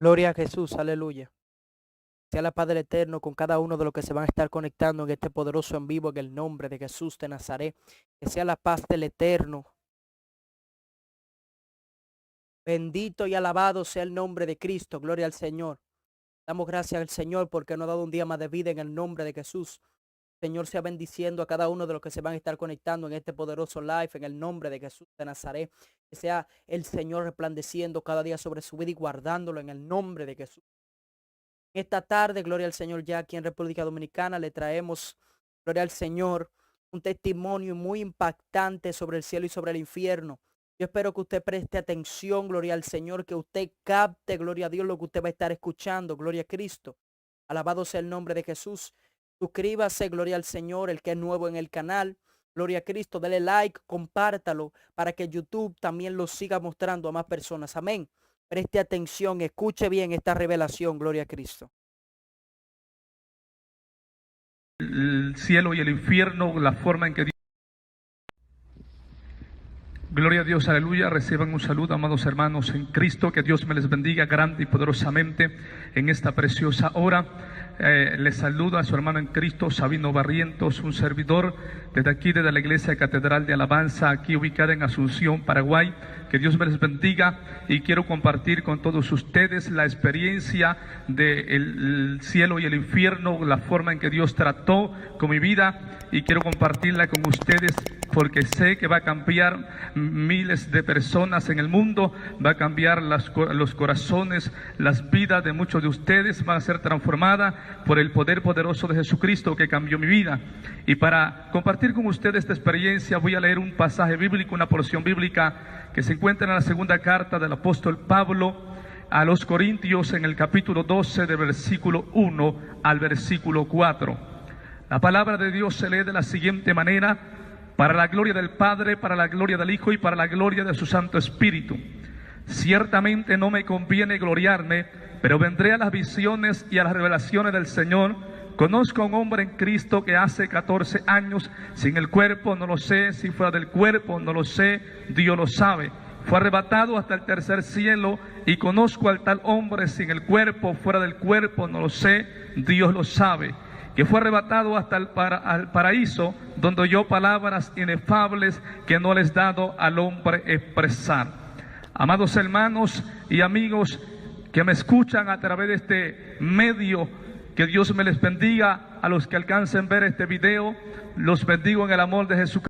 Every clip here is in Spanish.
Gloria a Jesús, aleluya. Sea la paz del Eterno con cada uno de los que se van a estar conectando en este poderoso en vivo en el nombre de Jesús de Nazaret. Que sea la paz del Eterno. Bendito y alabado sea el nombre de Cristo. Gloria al Señor. Damos gracias al Señor porque nos ha dado un día más de vida en el nombre de Jesús. Señor sea bendiciendo a cada uno de los que se van a estar conectando en este poderoso live en el nombre de Jesús de Nazaret. Que sea el Señor resplandeciendo cada día sobre su vida y guardándolo en el nombre de Jesús. Esta tarde, gloria al Señor, ya aquí en República Dominicana le traemos, gloria al Señor, un testimonio muy impactante sobre el cielo y sobre el infierno. Yo espero que usted preste atención, gloria al Señor, que usted capte, gloria a Dios, lo que usted va a estar escuchando, gloria a Cristo. Alabado sea el nombre de Jesús. Suscríbase, gloria al Señor, el que es nuevo en el canal. Gloria a Cristo, dele like, compártalo para que YouTube también lo siga mostrando a más personas. Amén. Preste atención, escuche bien esta revelación, gloria a Cristo. El cielo y el infierno, la forma en que Dios... Gloria a Dios, aleluya. Reciban un saludo, amados hermanos en Cristo. Que Dios me les bendiga grande y poderosamente en esta preciosa hora. Les saludo a su hermano en Cristo, Sabino Barrientos, un servidor desde aquí, desde la Iglesia Catedral de Alabanza, aquí ubicada en Asunción, Paraguay. Que Dios me les bendiga y quiero compartir con todos ustedes la experiencia del cielo y el infierno, la forma en que Dios trató con mi vida, y quiero compartirla con ustedes porque sé que va a cambiar miles de personas en el mundo, va a cambiar los corazones, las vidas de muchos de ustedes van a ser transformadas por el poder poderoso de Jesucristo que cambió mi vida. Y para compartir con ustedes esta experiencia voy a leer un pasaje bíblico, una porción bíblica que se encuentra en la segunda carta del apóstol Pablo a los Corintios, en el capítulo 12, del versículo 1 al versículo 4. La palabra de Dios se lee de la siguiente manera: para la gloria del Padre, para la gloria del Hijo y para la gloria de su Santo Espíritu. Ciertamente no me conviene gloriarme, pero vendré a las visiones y a las revelaciones del Señor. Conozco a un hombre en Cristo que hace 14 años, sin el cuerpo, no lo sé, si fuera del cuerpo, no lo sé, Dios lo sabe. Fue arrebatado hasta el tercer cielo, y conozco al tal hombre sin el cuerpo, fuera del cuerpo, no lo sé, Dios lo sabe, que fue arrebatado hasta al paraíso, donde oyó palabras inefables que no les dado al hombre expresar. Amados hermanos y amigos que me escuchan a través de este medio, que Dios me les bendiga. A los que alcancen ver este video, los bendigo en el amor de Jesucristo.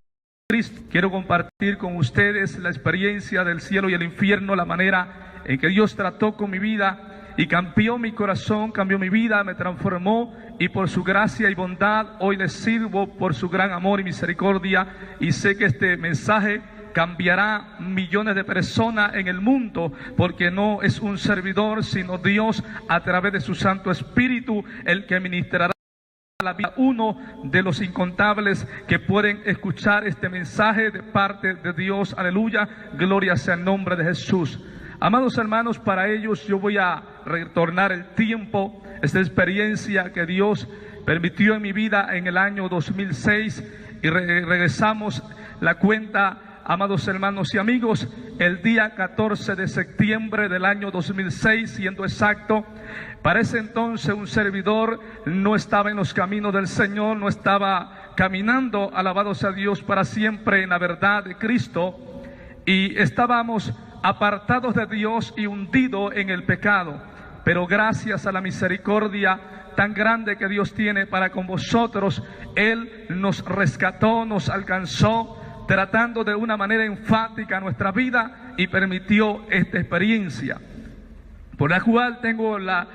Quiero compartir con ustedes la experiencia del cielo y el infierno, la manera en que Dios trató con mi vida y cambió mi corazón, cambió mi vida, me transformó, y por su gracia y bondad hoy les sirvo por su gran amor y misericordia, y sé que este mensaje cambiará millones de personas en el mundo, porque no es un servidor, sino Dios a través de su Santo Espíritu el que ministrará la vida, uno de los incontables que pueden escuchar este mensaje de parte de Dios. Aleluya, gloria sea el nombre de Jesús. Amados hermanos, para ellos yo voy a retornar el tiempo, esta experiencia que Dios permitió en mi vida en el año 2006, y regresamos la cuenta, amados hermanos y amigos, el día 14 de septiembre del año 2006, siendo exacto. Para ese entonces un servidor no estaba en los caminos del Señor, no estaba caminando, alabado sea Dios, para siempre en la verdad de Cristo, y estábamos apartados de Dios y hundidos en el pecado. Pero gracias a la misericordia tan grande que Dios tiene para con vosotros, Él nos rescató, nos alcanzó, tratando de una manera enfática nuestra vida, y permitió esta experiencia, por la cual tengo la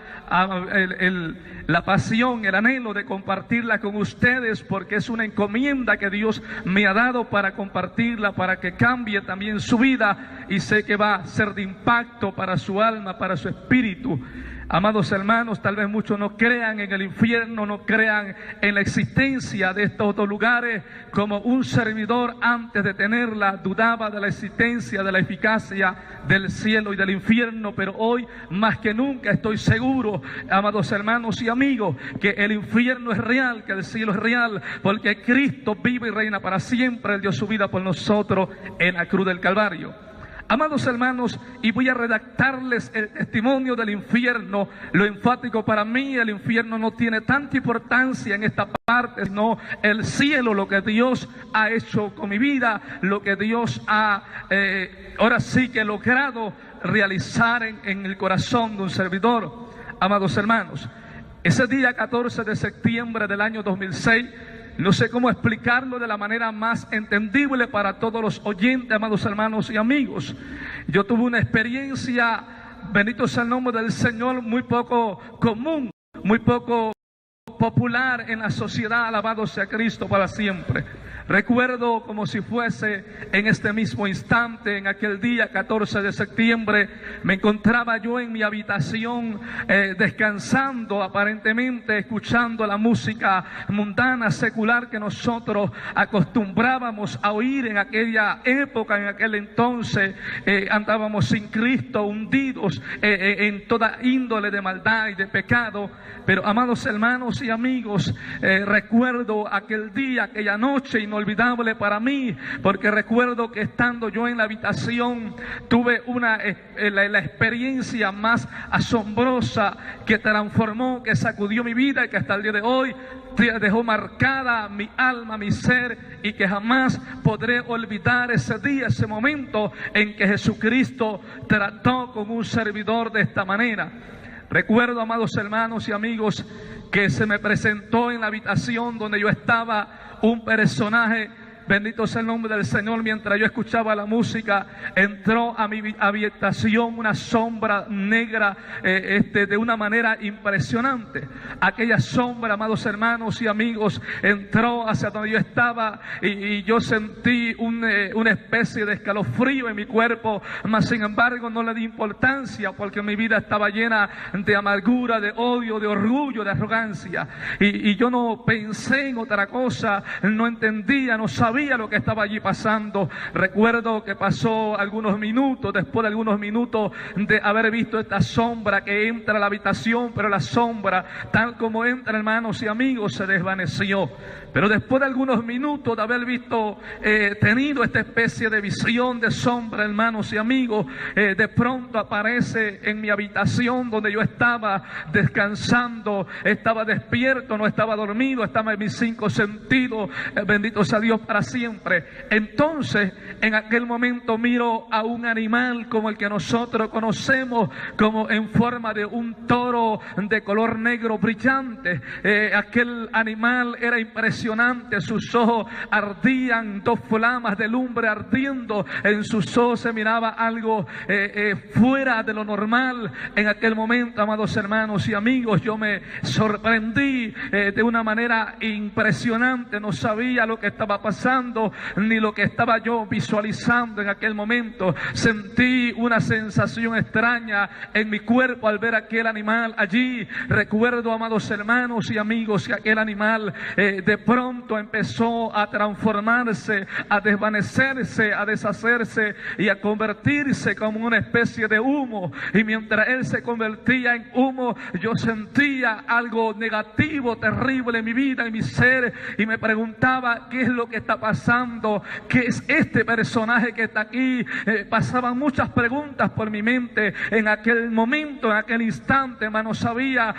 pasión, el anhelo de compartirla con ustedes, porque es una encomienda que Dios me ha dado para compartirla, para que cambie también su vida, y sé que va a ser de impacto para su alma, para su espíritu. Amados hermanos, tal vez muchos no crean en el infierno, no crean en la existencia de estos dos lugares, como un servidor antes de tenerla dudaba de la existencia, de la eficacia del cielo y del infierno, pero hoy más que nunca estoy seguro, amados hermanos y amigos, que el infierno es real, que el cielo es real, porque Cristo vive y reina para siempre. Él dio su vida por nosotros en la cruz del Calvario. Amados hermanos, y voy a redactarles el testimonio del infierno. Lo enfático para mí, el infierno no tiene tanta importancia en esta parte, sino el cielo, lo que Dios ha hecho con mi vida, lo que Dios ha, ahora sí que logrado realizar en el corazón de un servidor. Amados hermanos, ese día 14 de septiembre del año 2006, no sé cómo explicarlo de la manera más entendible para todos los oyentes, amados hermanos y amigos. Yo tuve una experiencia, bendito sea el nombre del Señor, muy poco común, muy poco popular en la sociedad. Alabado sea Cristo para siempre. Recuerdo como si fuese en este mismo instante, en aquel día 14 de septiembre, me encontraba yo en mi habitación descansando, aparentemente escuchando la música mundana, secular que nosotros acostumbrábamos a oír en aquella época, en aquel entonces. Andábamos sin Cristo, hundidos en toda índole de maldad y de pecado. Pero amados hermanos y amigos, recuerdo aquel día, aquella noche inolvidable para mí, porque recuerdo que estando yo en la habitación tuve la experiencia más asombrosa que transformó, que sacudió mi vida y que hasta el día de hoy dejó marcada mi alma, mi ser, y que jamás podré olvidar ese día, ese momento en que Jesucristo trató con un servidor de esta manera. Recuerdo, amados hermanos y amigos, que se me presentó en la habitación donde yo estaba un personaje, bendito sea el nombre del Señor. Mientras yo escuchaba la música, entró a mi habitación una sombra negra de una manera impresionante. Aquella sombra, amados hermanos y amigos, entró hacia donde yo estaba y yo sentí una especie de escalofrío en mi cuerpo, mas sin embargo no le di importancia, porque mi vida estaba llena de amargura, de odio, de orgullo, de arrogancia, y yo no pensé en otra cosa, no entendía, no sabía lo que estaba allí pasando. Recuerdo que pasó algunos minutos, después de algunos minutos de haber visto esta sombra que entra a la habitación, pero la sombra, tal como entra, hermanos y amigos, se desvaneció. Pero después de algunos minutos de haber visto, tenido esta especie de visión de sombra, hermanos y amigos, de pronto aparece en mi habitación donde yo estaba descansando, estaba despierto, no estaba dormido, estaba en mis 5 sentidos, bendito sea Dios para siempre. Entonces, en aquel momento miro a un animal como el que nosotros conocemos, como en forma de un toro de color negro brillante. Aquel animal era impresionante, sus ojos ardían, 2 flamas de lumbre ardiendo en sus ojos, se miraba algo fuera de lo normal. En aquel momento, amados hermanos y amigos, yo me sorprendí de una manera impresionante. No sabía lo que estaba pasando, ni lo que estaba yo visualizando en aquel momento. Sentí una sensación extraña en mi cuerpo al ver aquel animal allí. Recuerdo, amados hermanos y amigos, que aquel animal de pronto empezó a transformarse, a desvanecerse, a deshacerse y a convertirse como una especie de humo. Y mientras él se convertía en humo, yo sentía algo negativo, terrible en mi vida, en mi ser, y me preguntaba qué es lo que está pasando, qué es este personaje que está aquí. Pasaban muchas preguntas por mi mente en aquel momento, en aquel instante, hermano. Sabía,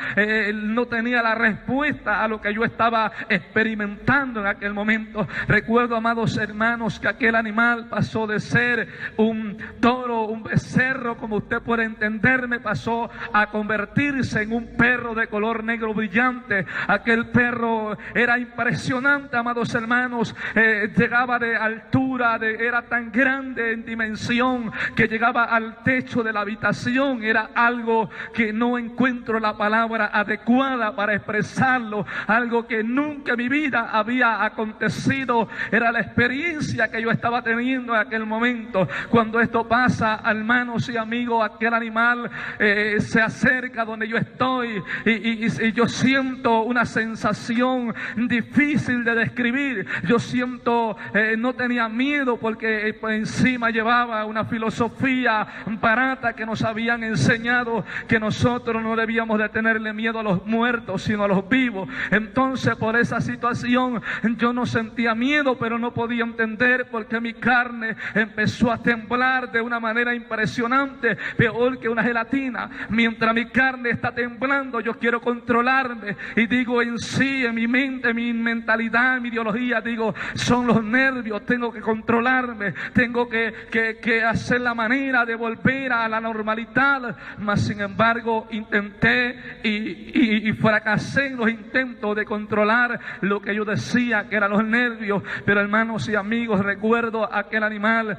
no tenía la respuesta a lo que yo estaba experimentando en aquel momento. Recuerdo, amados hermanos, que aquel animal pasó de ser un toro, un becerro, como usted puede entenderme, pasó a convertirse en un perro de color negro brillante. Aquel perro era impresionante, amados hermanos. Llegaba de altura, era tan grande en dimensión que llegaba al techo de la habitación. Era algo que no encuentro la palabra adecuada para expresarlo, algo que nunca en mi vida había acontecido. Era la experiencia que yo estaba teniendo en aquel momento. Cuando esto pasa, hermanos y amigos, aquel animal se acerca donde yo estoy y yo siento una sensación difícil de describir. Yo siento, no tenía miedo porque encima llevaba una filosofía barata que nos habían enseñado que nosotros no debíamos de tenerle miedo a los muertos sino a los vivos. Entonces por esa situación yo no sentía miedo, pero no podía entender porque mi carne empezó a temblar de una manera impresionante, peor que una gelatina. Mientras mi carne está temblando, yo quiero controlarme y digo en sí, en mi mente, mi mentalidad, mi ideología, digo, son los nervios, tengo que controlarme, tengo que hacer la manera de volver a la normalidad. Mas sin embargo intenté y fracasé en los intentos de controlar lo que yo decía que eran los nervios. Pero hermanos y amigos, recuerdo aquel animal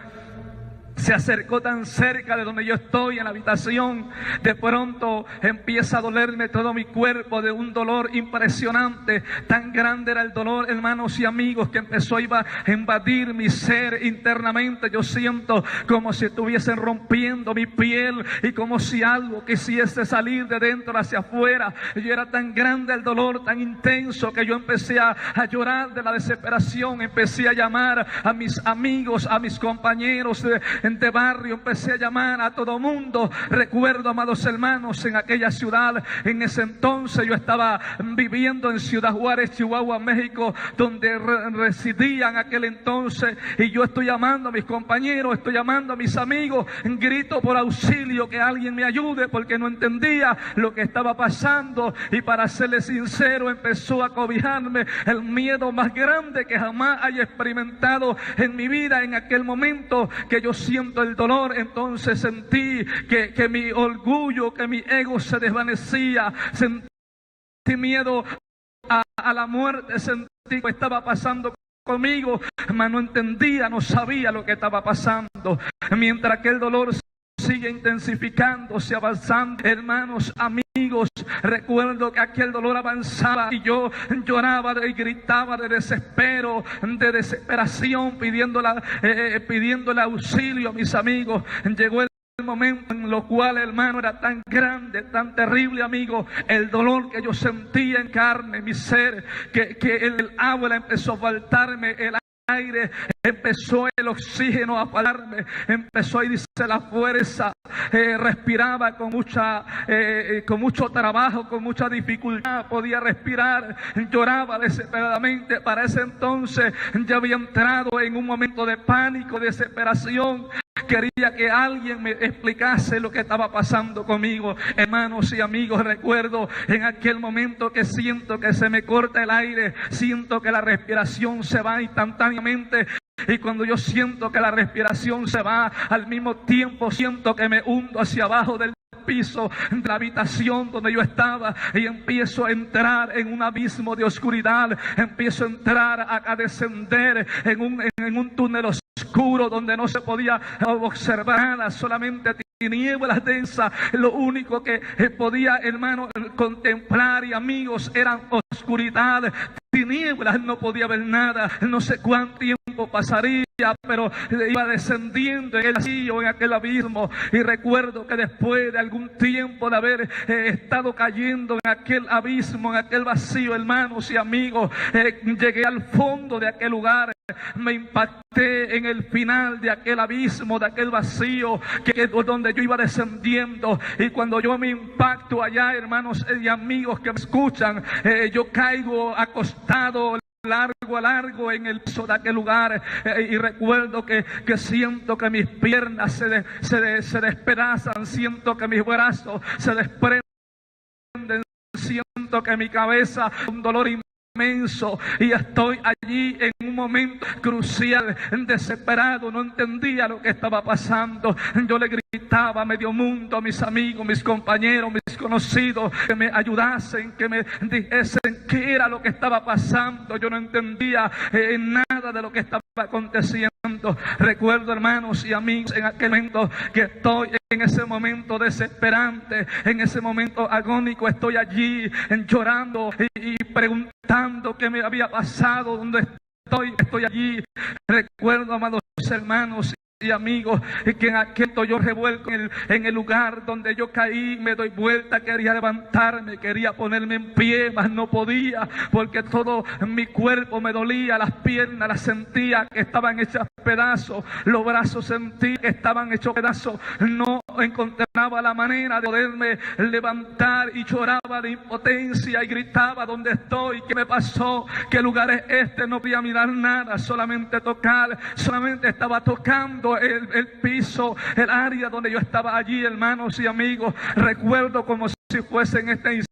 se acercó tan cerca de donde yo estoy en la habitación. De pronto empieza a dolerme todo mi cuerpo, de un dolor impresionante. Tan grande era el dolor, hermanos y amigos, que empezó a invadir mi ser internamente. Yo siento como si estuviesen rompiendo mi piel y como si algo quisiese salir de dentro hacia afuera. Y era tan grande el dolor, tan intenso, que yo empecé a llorar de la desesperación. Empecé a llamar a mis amigos, a mis compañeros de barrio, empecé a llamar a todo mundo. Recuerdo, amados hermanos, en aquella ciudad, en ese entonces yo estaba viviendo en Ciudad Juárez, Chihuahua, México, donde residía en aquel entonces, y yo estoy llamando a mis compañeros, estoy llamando a mis amigos, grito por auxilio, que alguien me ayude, porque no entendía lo que estaba pasando. Y para serles sincero, empezó a cobijarme el miedo más grande que jamás haya experimentado en mi vida. En aquel momento que yo siento el dolor, entonces sentí que mi orgullo, que mi ego se desvanecía. Sentí miedo a la muerte, sentí que estaba pasando conmigo, mas no entendía, no sabía lo que estaba pasando. Mientras que el dolor sigue intensificándose, avanzando, hermanos, amigos, recuerdo que aquel dolor avanzaba y yo lloraba y gritaba de desespero, de desesperación, pidiéndole auxilio a mis amigos. Llegó el momento en lo cual, hermano, era tan grande, tan terrible, amigo, el dolor que yo sentía en carne, mi ser, que el agua empezó a faltarme, el aire, empezó el oxígeno a faltarme, empezó a irse la fuerza, respiraba con mucho trabajo, con mucha dificultad, podía respirar, lloraba desesperadamente. Para ese entonces ya había entrado en un momento de pánico, de desesperación. Quería que alguien me explicase lo que estaba pasando conmigo. Hermanos y amigos, recuerdo en aquel momento que siento que se me corta el aire, siento que la respiración se va instantáneamente. Y cuando yo siento que la respiración se va, al mismo tiempo siento que me hundo hacia abajo del piso de la habitación donde yo estaba, y empiezo a entrar en un abismo de oscuridad. Empiezo a entrar, a descender en un túnel oscuro donde no se podía observar nada, solamente tinieblas densas. Lo único que podía, hermano, contemplar, y amigos, eran oscuridad, tinieblas, no podía ver nada. No sé cuánto tiempo pasaría, pero iba descendiendo en el vacío, en aquel abismo. Y recuerdo que después de algún tiempo de haber estado cayendo en aquel abismo, en aquel vacío, hermanos y amigos, llegué al fondo de aquel lugar. Me impacté en el final de aquel abismo, de aquel vacío que donde yo iba descendiendo. Y cuando yo me impacto allá, hermanos y amigos que me escuchan, yo caigo acostado largo en el piso de aquel lugar, y recuerdo que siento que mis piernas se despedazan, siento que mis brazos se desprenden, siento que mi cabeza, un dolor inmenso, y estoy allí en un momento crucial, desesperado, no entendía lo que estaba pasando. Yo le gritaba a medio mundo, a mis amigos, mis compañeros, mis conocidos, que me ayudasen, que me dijesen qué era lo que estaba pasando. Yo no entendía nada de lo que estaba aconteciendo. Recuerdo, hermanos y amigos, en aquel momento que estoy en ese momento desesperante, en ese momento agónico, estoy allí llorando y preguntando qué me había pasado, dónde estoy allí. Recuerdo, amados hermanos y amigos, que en aquel yo revuelco en el lugar donde yo caí, me doy vuelta, quería levantarme, quería ponerme en pie, mas no podía, porque todo mi cuerpo me dolía, las piernas las sentía que estaban hechas pedazos, los brazos sentí que estaban hechos pedazos, no encontraba la manera de poderme levantar y lloraba de impotencia y gritaba: ¿dónde estoy? ¿Qué me pasó? ¿Qué lugar es este? No podía mirar nada, solamente tocar, solamente estaba tocando el piso, el área donde yo estaba allí, hermanos y amigos. Recuerdo como si fuese en este instante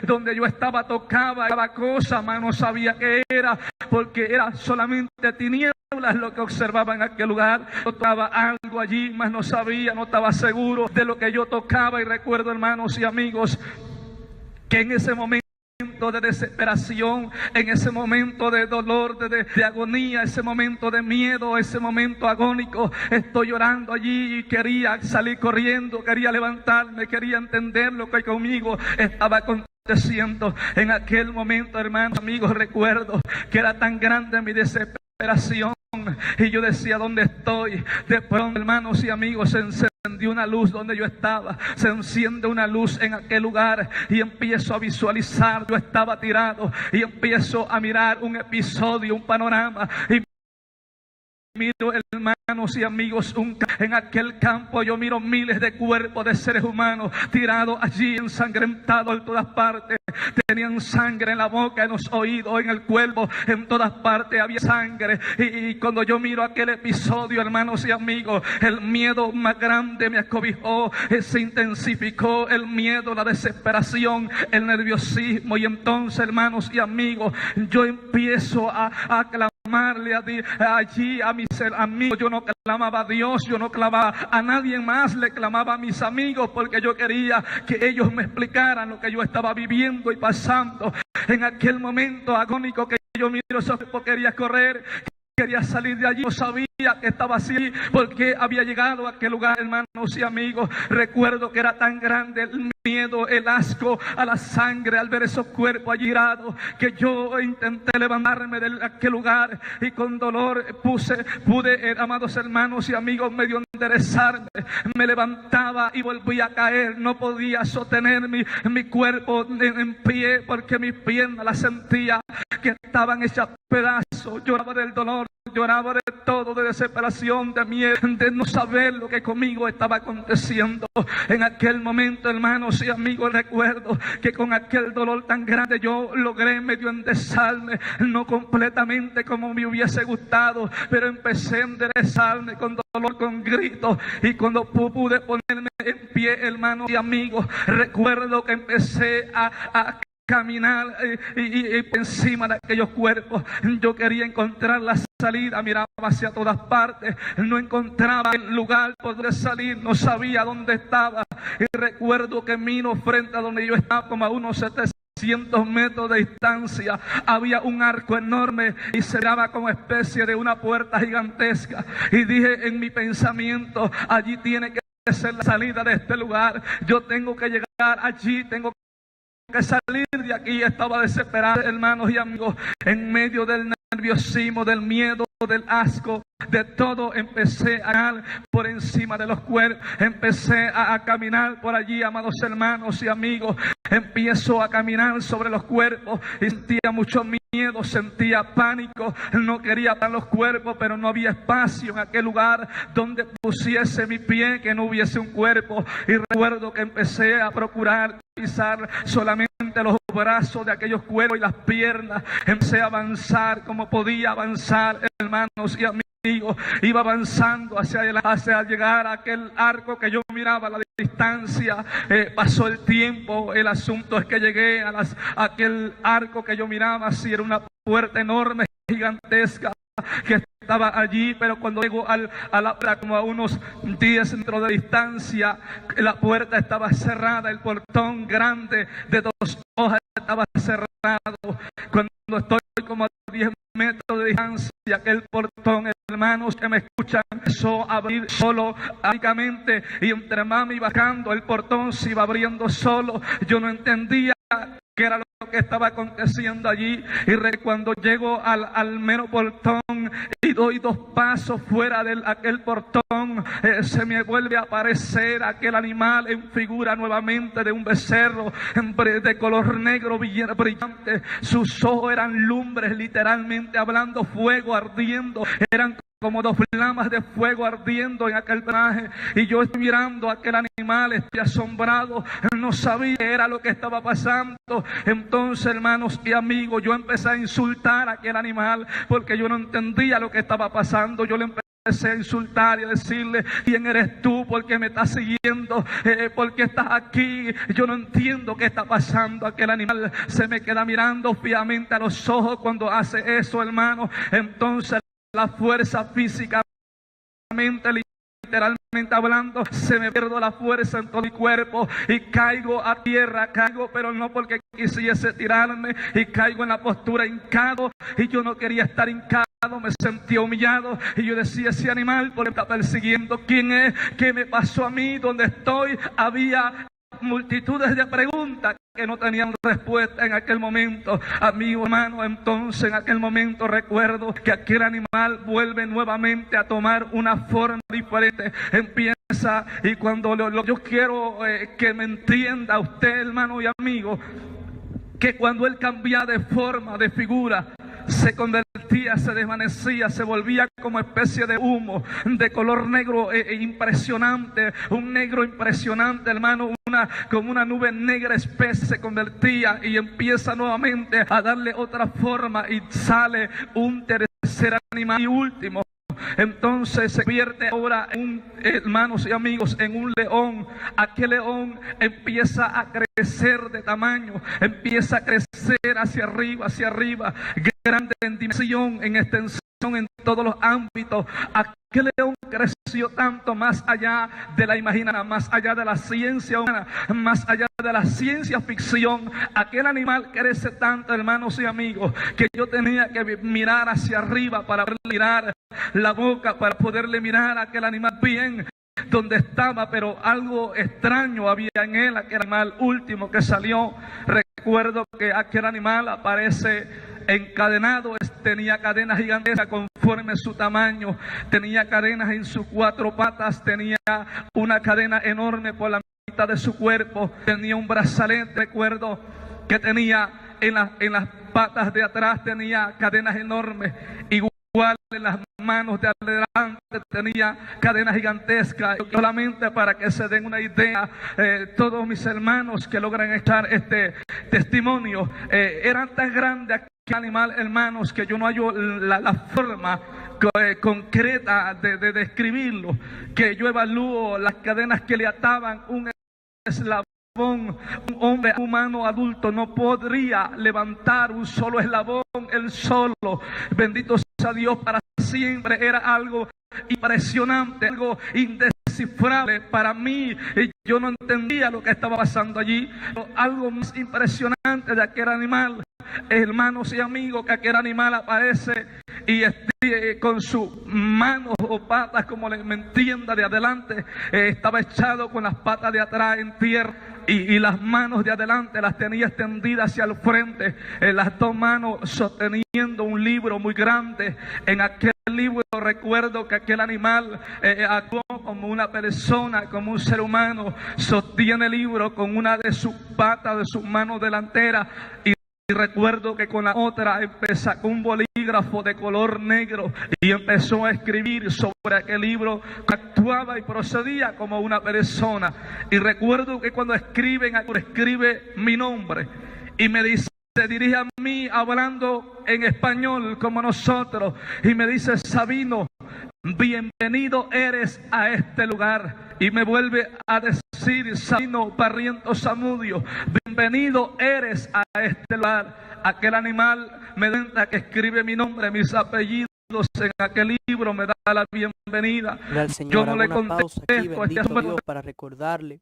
donde yo estaba, tocaba cada cosa, mas no sabía qué era, porque era solamente tinieblas lo que observaba en aquel lugar. Yo tocaba algo allí, mas no sabía, no estaba seguro de lo que yo tocaba. Y recuerdo, hermanos y amigos, que en ese momento de desesperación, en ese momento de dolor, de agonía, ese momento de miedo, ese momento agónico, estoy llorando allí y quería salir corriendo, quería levantarme, quería entender lo que conmigo estaba aconteciendo. En aquel momento, hermanos, amigos, recuerdo que era tan grande mi desesperación y yo decía: ¿dónde estoy? De pronto, hermanos y amigos, se encendió una luz donde yo estaba, se enciende una luz en aquel lugar y empiezo a visualizar. Yo estaba tirado y empiezo a mirar un episodio, un panorama, y miro, hermanos y amigos, en aquel campo yo miro miles de cuerpos de seres humanos tirados allí, ensangrentados en todas partes. Tenían sangre en la boca, en los oídos, en el cuerpo, en todas partes había sangre. Y cuando yo miro aquel episodio, hermanos y amigos, el miedo más grande me acobijó, se intensificó el miedo, la desesperación, el nerviosismo. Y entonces, hermanos y amigos, yo empiezo a clamarle allí a mis amigos. Yo no clamaba a Dios, yo no clamaba a nadie más, le clamaba a mis amigos, porque yo quería que ellos me explicaran lo que yo estaba viviendo y pasando en aquel momento agónico. Que yo miro esos cuerpos, quería correr, quería salir de allí, no sabía que estaba así, porque había llegado a aquel lugar, hermanos y amigos. Recuerdo que era tan grande el miedo, el asco a la sangre al ver esos cuerpos allí tirados, que yo intenté levantarme de aquel lugar y con dolor pude, amados hermanos y amigos, medio enderezarme. Me levantaba y volvía a caer, no podía sostener mi cuerpo en pie, porque mis piernas las sentía que estaban hechas pedazos. Lloraba del dolor, lloraba de todo, de desesperación, de miedo, de no saber lo que conmigo estaba aconteciendo. En aquel momento, hermanos y amigos, recuerdo que con aquel dolor tan grande yo logré medio enderezarme, no completamente como me hubiese gustado, pero empecé a enderezarme con dolor, con gritos. Y cuando pude ponerme en pie, hermanos y amigos, recuerdo que empecé a caminar y encima de aquellos cuerpos. Yo quería encontrar la salida, miraba hacia todas partes, no encontraba el lugar por donde salir, no sabía dónde estaba. Y recuerdo que miro frente a donde yo estaba, como a unos 700 metros de distancia, había un arco enorme y se miraba como especie de una puerta gigantesca. Y dije en mi pensamiento: allí tiene que ser la salida de este lugar, yo tengo que llegar allí, tengo que salir de aquí. Estaba desesperado, hermanos y amigos, en medio del nerviosismo, del miedo, del asco, de todo. Empecé a caminar por encima de los cuerpos, empecé a caminar por allí, amados hermanos y amigos. Empiezo a caminar sobre los cuerpos y sentía mucho miedo, sentía pánico, no quería parar los cuerpos, pero no había espacio en aquel lugar donde pusiese mi pie, que no hubiese un cuerpo. Y recuerdo que empecé a procurar pisar solamente los brazos de aquellos cuerpos y las piernas. Empecé a avanzar como podía avanzar, hermanos y amigos. Iba avanzando hacia llegar a aquel arco que yo miraba a la distancia. Pasó el tiempo, el asunto es que llegué a aquel arco que yo miraba. Así era una puerta enorme, gigantesca, que estaba allí, pero cuando llego a la puerta, como a unos 10 metros de distancia, la puerta estaba cerrada, el portón grande de 2 hojas estaba cerrado. Cuando estoy como a 10 metros de distancia, aquel portón, hermanos que me escuchan, empezó a abrir solo, únicamente, y entre mami bajando, el portón se iba abriendo solo. Yo no entendía qué era lo que estaba aconteciendo allí. Y cuando llego al mero portón y doy 2 pasos fuera de aquel portón, se me vuelve a aparecer aquel animal en figura nuevamente de un becerro de color negro brillante. Sus ojos eran lumbres, literalmente hablando, fuego ardiendo. Eran como dos flamas de fuego ardiendo en aquel paraje, y yo estoy mirando a aquel animal, estoy asombrado, no sabía qué era lo que estaba pasando. Entonces, hermanos y amigos, yo empecé a insultar a aquel animal, porque yo no entendía lo que estaba pasando. Yo le empecé a insultar y a decirle: ¿quién eres tú? ¿Por qué me estás siguiendo? ¿Por qué estás aquí? Yo no entiendo qué está pasando. Aquel animal se me queda mirando fijamente a los ojos cuando hace eso, hermano. Entonces la fuerza físicamente, literalmente hablando, se me pierde la fuerza en todo mi cuerpo y caigo a tierra, caigo, pero no porque quisiese tirarme, y caigo en la postura hincado, y yo no quería estar hincado, me sentía humillado, y yo decía: ese animal, ¿por qué me está persiguiendo? ¿Quién es? ¿Qué me pasó a mí? ¿Dónde estoy? Había multitudes de preguntas que no tenían respuesta en aquel momento, amigo, hermano. Entonces, en aquel momento recuerdo que aquel animal vuelve nuevamente a tomar una forma diferente, empieza, y cuando yo quiero que me entienda usted, hermano y amigo, que cuando él cambia de forma, de figura, se convertía, se desvanecía, se volvía como especie de humo de color negro impresionante, un negro impresionante, hermano, como una nube negra espesa se convertía, y empieza nuevamente a darle otra forma, y sale un tercer animal y último. Entonces se convierte ahora hermanos y amigos, en un león. Aquel león empieza a crecer de tamaño, empieza a crecer hacia arriba, grande en dimensión, en extensión, en todos los ámbitos. Aquel león creció tanto, más allá de la imaginación, más allá de la ciencia humana, más allá de la ciencia ficción. Aquel animal crece tanto, hermanos y amigos, que yo tenía que mirar hacia arriba para poder mirar la boca, para poderle mirar a aquel animal bien donde estaba, pero algo extraño había en él. Aquel animal último que salió, recuerdo que aquel animal aparece encadenado, tenía cadenas gigantescas conforme su tamaño, tenía cadenas en sus cuatro patas, tenía una cadena enorme por la mitad de su cuerpo, tenía un brazalete, recuerdo que tenía en las patas de atrás, tenía cadenas enormes, igual en las manos de adelante tenía cadenas gigantescas. Solamente para que se den una idea, todos mis hermanos que logran echar este testimonio, eran tan grandes aquel animal, hermanos, que yo no hallo la forma concreta de describirlo, que yo evalúo las cadenas que le ataban un eslabón. Un hombre humano adulto no podría levantar un solo eslabón él solo. Bendito sea Dios para siempre. Era algo impresionante, algo indescifrable para mí. Yo no entendía lo que estaba pasando allí. Algo más impresionante de aquel animal, hermanos y amigos, que aquel animal aparece y con sus manos o patas, como me entienda, de adelante, estaba echado con las patas de atrás en tierra, y las manos de adelante las tenía extendidas hacia el frente, las dos manos sosteniendo un libro muy grande. En aquel libro recuerdo que aquel animal actuó como una persona, como un ser humano. Sostiene el libro con una de sus patas, de sus manos delanteras, y recuerdo que con la otra sacó un bolígrafo de color negro y empezó a escribir sobre aquel libro. Actuaba y procedía como una persona. Y recuerdo que cuando escribe mi nombre y me dice, se dirige a mí hablando en español como nosotros, y me dice: Sabino, bienvenido eres a este lugar. Y me vuelve a decir: Sabino Barrientos Zamudio, bienvenido eres a este lugar. Aquel animal me da que escribe mi nombre, mis apellidos en aquel libro, me da la bienvenida. Gloria al Señor. Yo no le Pausa aquí, contesto bendito Dios, para recordarle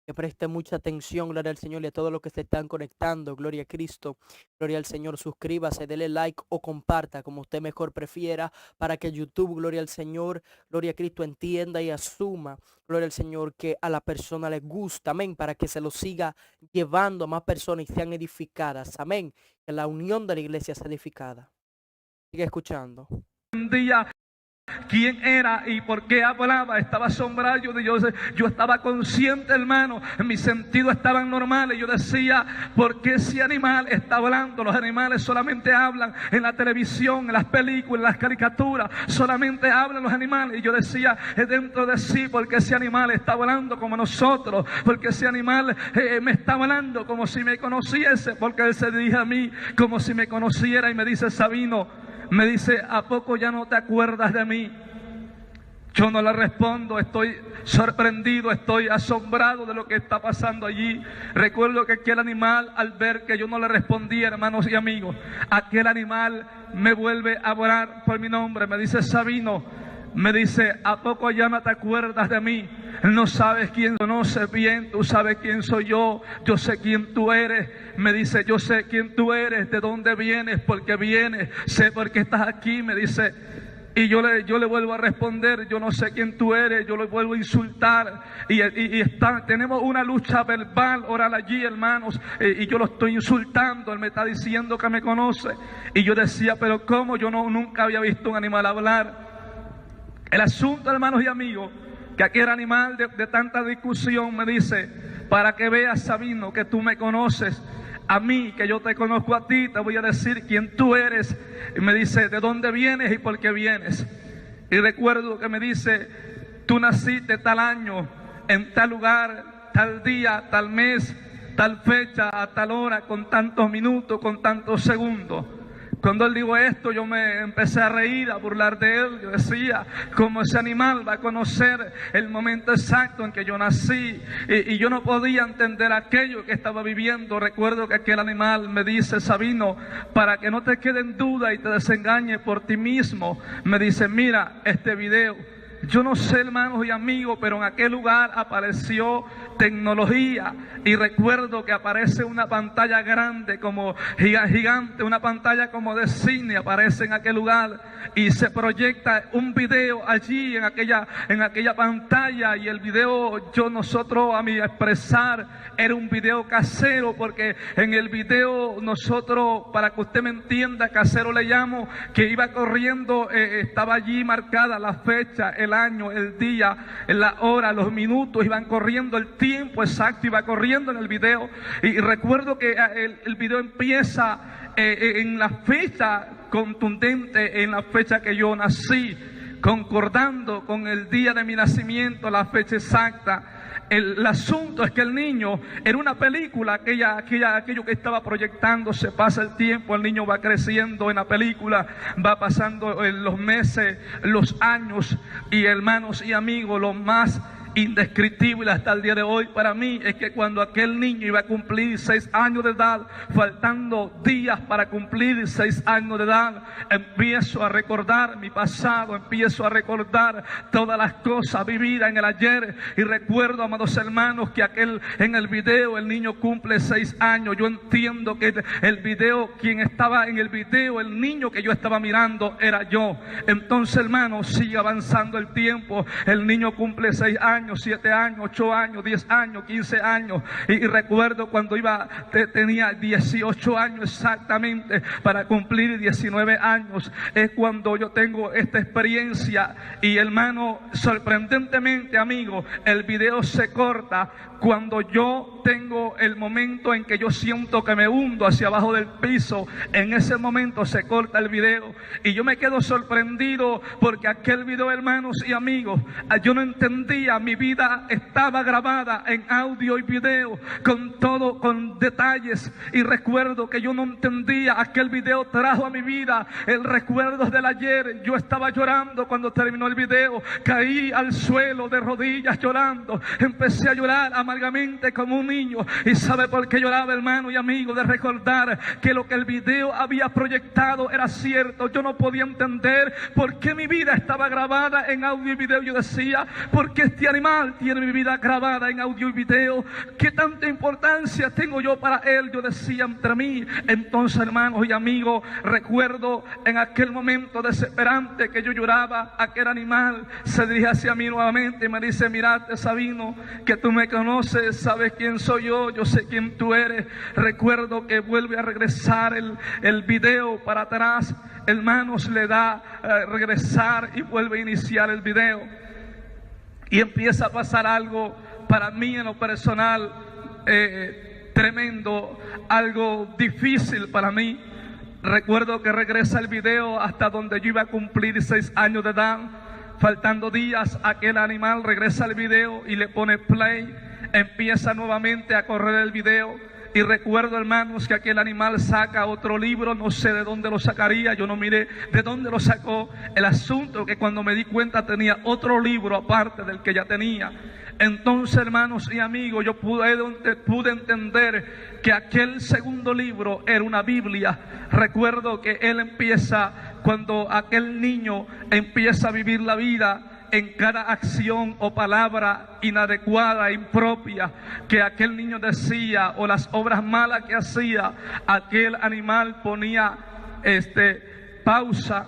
que preste mucha atención, gloria al Señor, y a todos los que se están conectando. Gloria a Cristo, gloria al Señor. Suscríbase, dele like o comparta, como usted mejor prefiera, para que YouTube, gloria al Señor, gloria a Cristo, entienda y asuma, gloria al Señor, que a la persona le gusta, amén, para que se lo siga llevando a más personas y sean edificadas, amén, que la unión de la iglesia sea edificada. Sigue escuchando. Un día quién era y por qué hablaba. Estaba asombrado. Yo estaba consciente, hermano, mis sentidos estaban normales. Yo decía, ¿por qué ese animal está hablando? Los animales solamente hablan en la televisión, en las películas, en las caricaturas, solamente hablan los animales. Y yo decía dentro de sí, ¿por qué ese animal está hablando como nosotros? Porque ese animal me está hablando como si me conociese, porque él se dirige a mí como si me conociera. Y me dice, Sabino, me dice, ¿a poco ya no te acuerdas de mí? Yo no le respondo, estoy sorprendido, estoy asombrado de lo que está pasando allí. Recuerdo que aquel animal, al ver que yo no le respondía, hermanos y amigos, aquel animal me vuelve a hablar por mi nombre. Me dice, Sabino, me dice, ¿a poco ya no te acuerdas de mí? No sabes quién, conoces bien, tú sabes quién soy yo sé quién tú eres. Me dice, yo sé quién tú eres, de dónde vienes, por qué vienes, sé por qué estás aquí. Me dice, y yo le vuelvo a responder, yo no sé quién tú eres, yo le vuelvo a insultar. Tenemos una lucha verbal oral allí, hermanos, y yo lo estoy insultando. Él me está diciendo que me conoce. Y yo decía, pero ¿cómo? Yo nunca había visto un animal hablar. El asunto, hermanos y amigos, que aquel animal de tanta discusión me dice, para que veas, Sabino, que tú me conoces a mí, que yo te conozco a ti, te voy a decir quién tú eres. Y me dice, ¿de dónde vienes y por qué vienes? Y recuerdo que me dice, tú naciste tal año, en tal lugar, tal día, tal mes, tal fecha, a tal hora, con tantos minutos, con tantos segundos. Cuando él dijo esto, yo me empecé a reír, a burlar de él. Yo decía, ¿cómo ese animal va a conocer el momento exacto en que yo nací? Y yo no podía entender aquello que estaba viviendo. Recuerdo que aquel animal me dice, Sabino, para que no te quede en duda y te desengañes por ti mismo, me dice, mira este video. Yo no sé, hermanos y amigos, pero en aquel lugar apareció tecnología. Y recuerdo que aparece una pantalla grande, como gigante, una pantalla como de cine, aparece en aquel lugar. Y se proyecta un video allí en aquella pantalla. Y el video, nosotros a mi expresar, era un video casero, porque en el video nosotros, para que usted me entienda, casero le llamo, que iba corriendo, estaba allí marcada la fecha, el año, el día, la hora, los minutos, iban corriendo, el tiempo exacto iba corriendo en el video. Y recuerdo que el video empieza en la fecha contundente, en la fecha que yo nací, concordando con el día de mi nacimiento, la fecha exacta. El asunto es que el niño, era una película, aquello que estaba proyectándose, pasa el tiempo, el niño va creciendo en la película, va pasando los meses, los años, y hermanos y amigos, lo más indescriptible hasta el día de hoy para mí es que cuando aquel niño iba a cumplir 6 años de edad, faltando días para cumplir 6 años de edad, empiezo a recordar mi pasado, empiezo a recordar todas las cosas vividas en el ayer. Y recuerdo, amados hermanos, que en el video el niño cumple 6 años. Yo entiendo que el video, quien estaba en el video, el niño que yo estaba mirando era yo. Entonces, hermanos, sigue avanzando el tiempo, el niño cumple 6 años, 7 años, 8 años, 10 años, 15 años. Y recuerdo cuando tenía 18 años exactamente para cumplir 19 años. Es cuando yo tengo esta experiencia. Y hermano, sorprendentemente, amigo, el video se corta cuando yo tengo el momento en que yo siento que me hundo hacia abajo del piso. En ese momento se corta el video y yo me quedo sorprendido, porque aquel video, hermanos y amigos, yo no entendía. Mi vida estaba grabada en audio y video, con todo, con detalles. Y recuerdo que yo no entendía. Aquel video trajo a mi vida el recuerdo del ayer. Yo estaba llorando cuando terminó el video, caí al suelo de rodillas llorando, empecé a llorar amargamente como un niño. ¿Y sabe por qué lloraba, hermano y amigo? De recordar que lo que el video había proyectado era cierto. Yo no podía entender por qué mi vida estaba grabada en audio y video. Yo decía, ¿por qué este animal tiene mi vida grabada en audio y video? ¿Qué tanta importancia tengo yo para él? Yo decía entre mí. Entonces, hermanos y amigos, recuerdo en aquel momento desesperante que yo lloraba, aquel animal se dirige hacia mí nuevamente y me dice, mirate, Sabino, que tú me conoces, sabes quién soy yo sé quién tú eres. Recuerdo que vuelve a regresar el video para atrás. Hermanos, le da regresar y vuelve a iniciar el video. Y empieza a pasar algo para mí en lo personal tremendo, algo difícil para mí. Recuerdo que regresa el video hasta donde yo iba a cumplir 6 años de edad. Faltando días, aquel animal regresa al video y le pone play. Empieza nuevamente a correr el video. Y recuerdo, hermanos, que aquel animal saca otro libro. No sé de dónde lo sacaría. Yo no miré de dónde lo sacó. El asunto que cuando me di cuenta tenía otro libro aparte del que ya tenía. Entonces, hermanos y amigos, yo pude entender que aquel segundo libro era una Biblia. Recuerdo que él empieza, cuando aquel niño empieza a vivir la vida, en cada acción o palabra inadecuada, impropia, que aquel niño decía, o las obras malas que hacía, aquel animal ponía pausa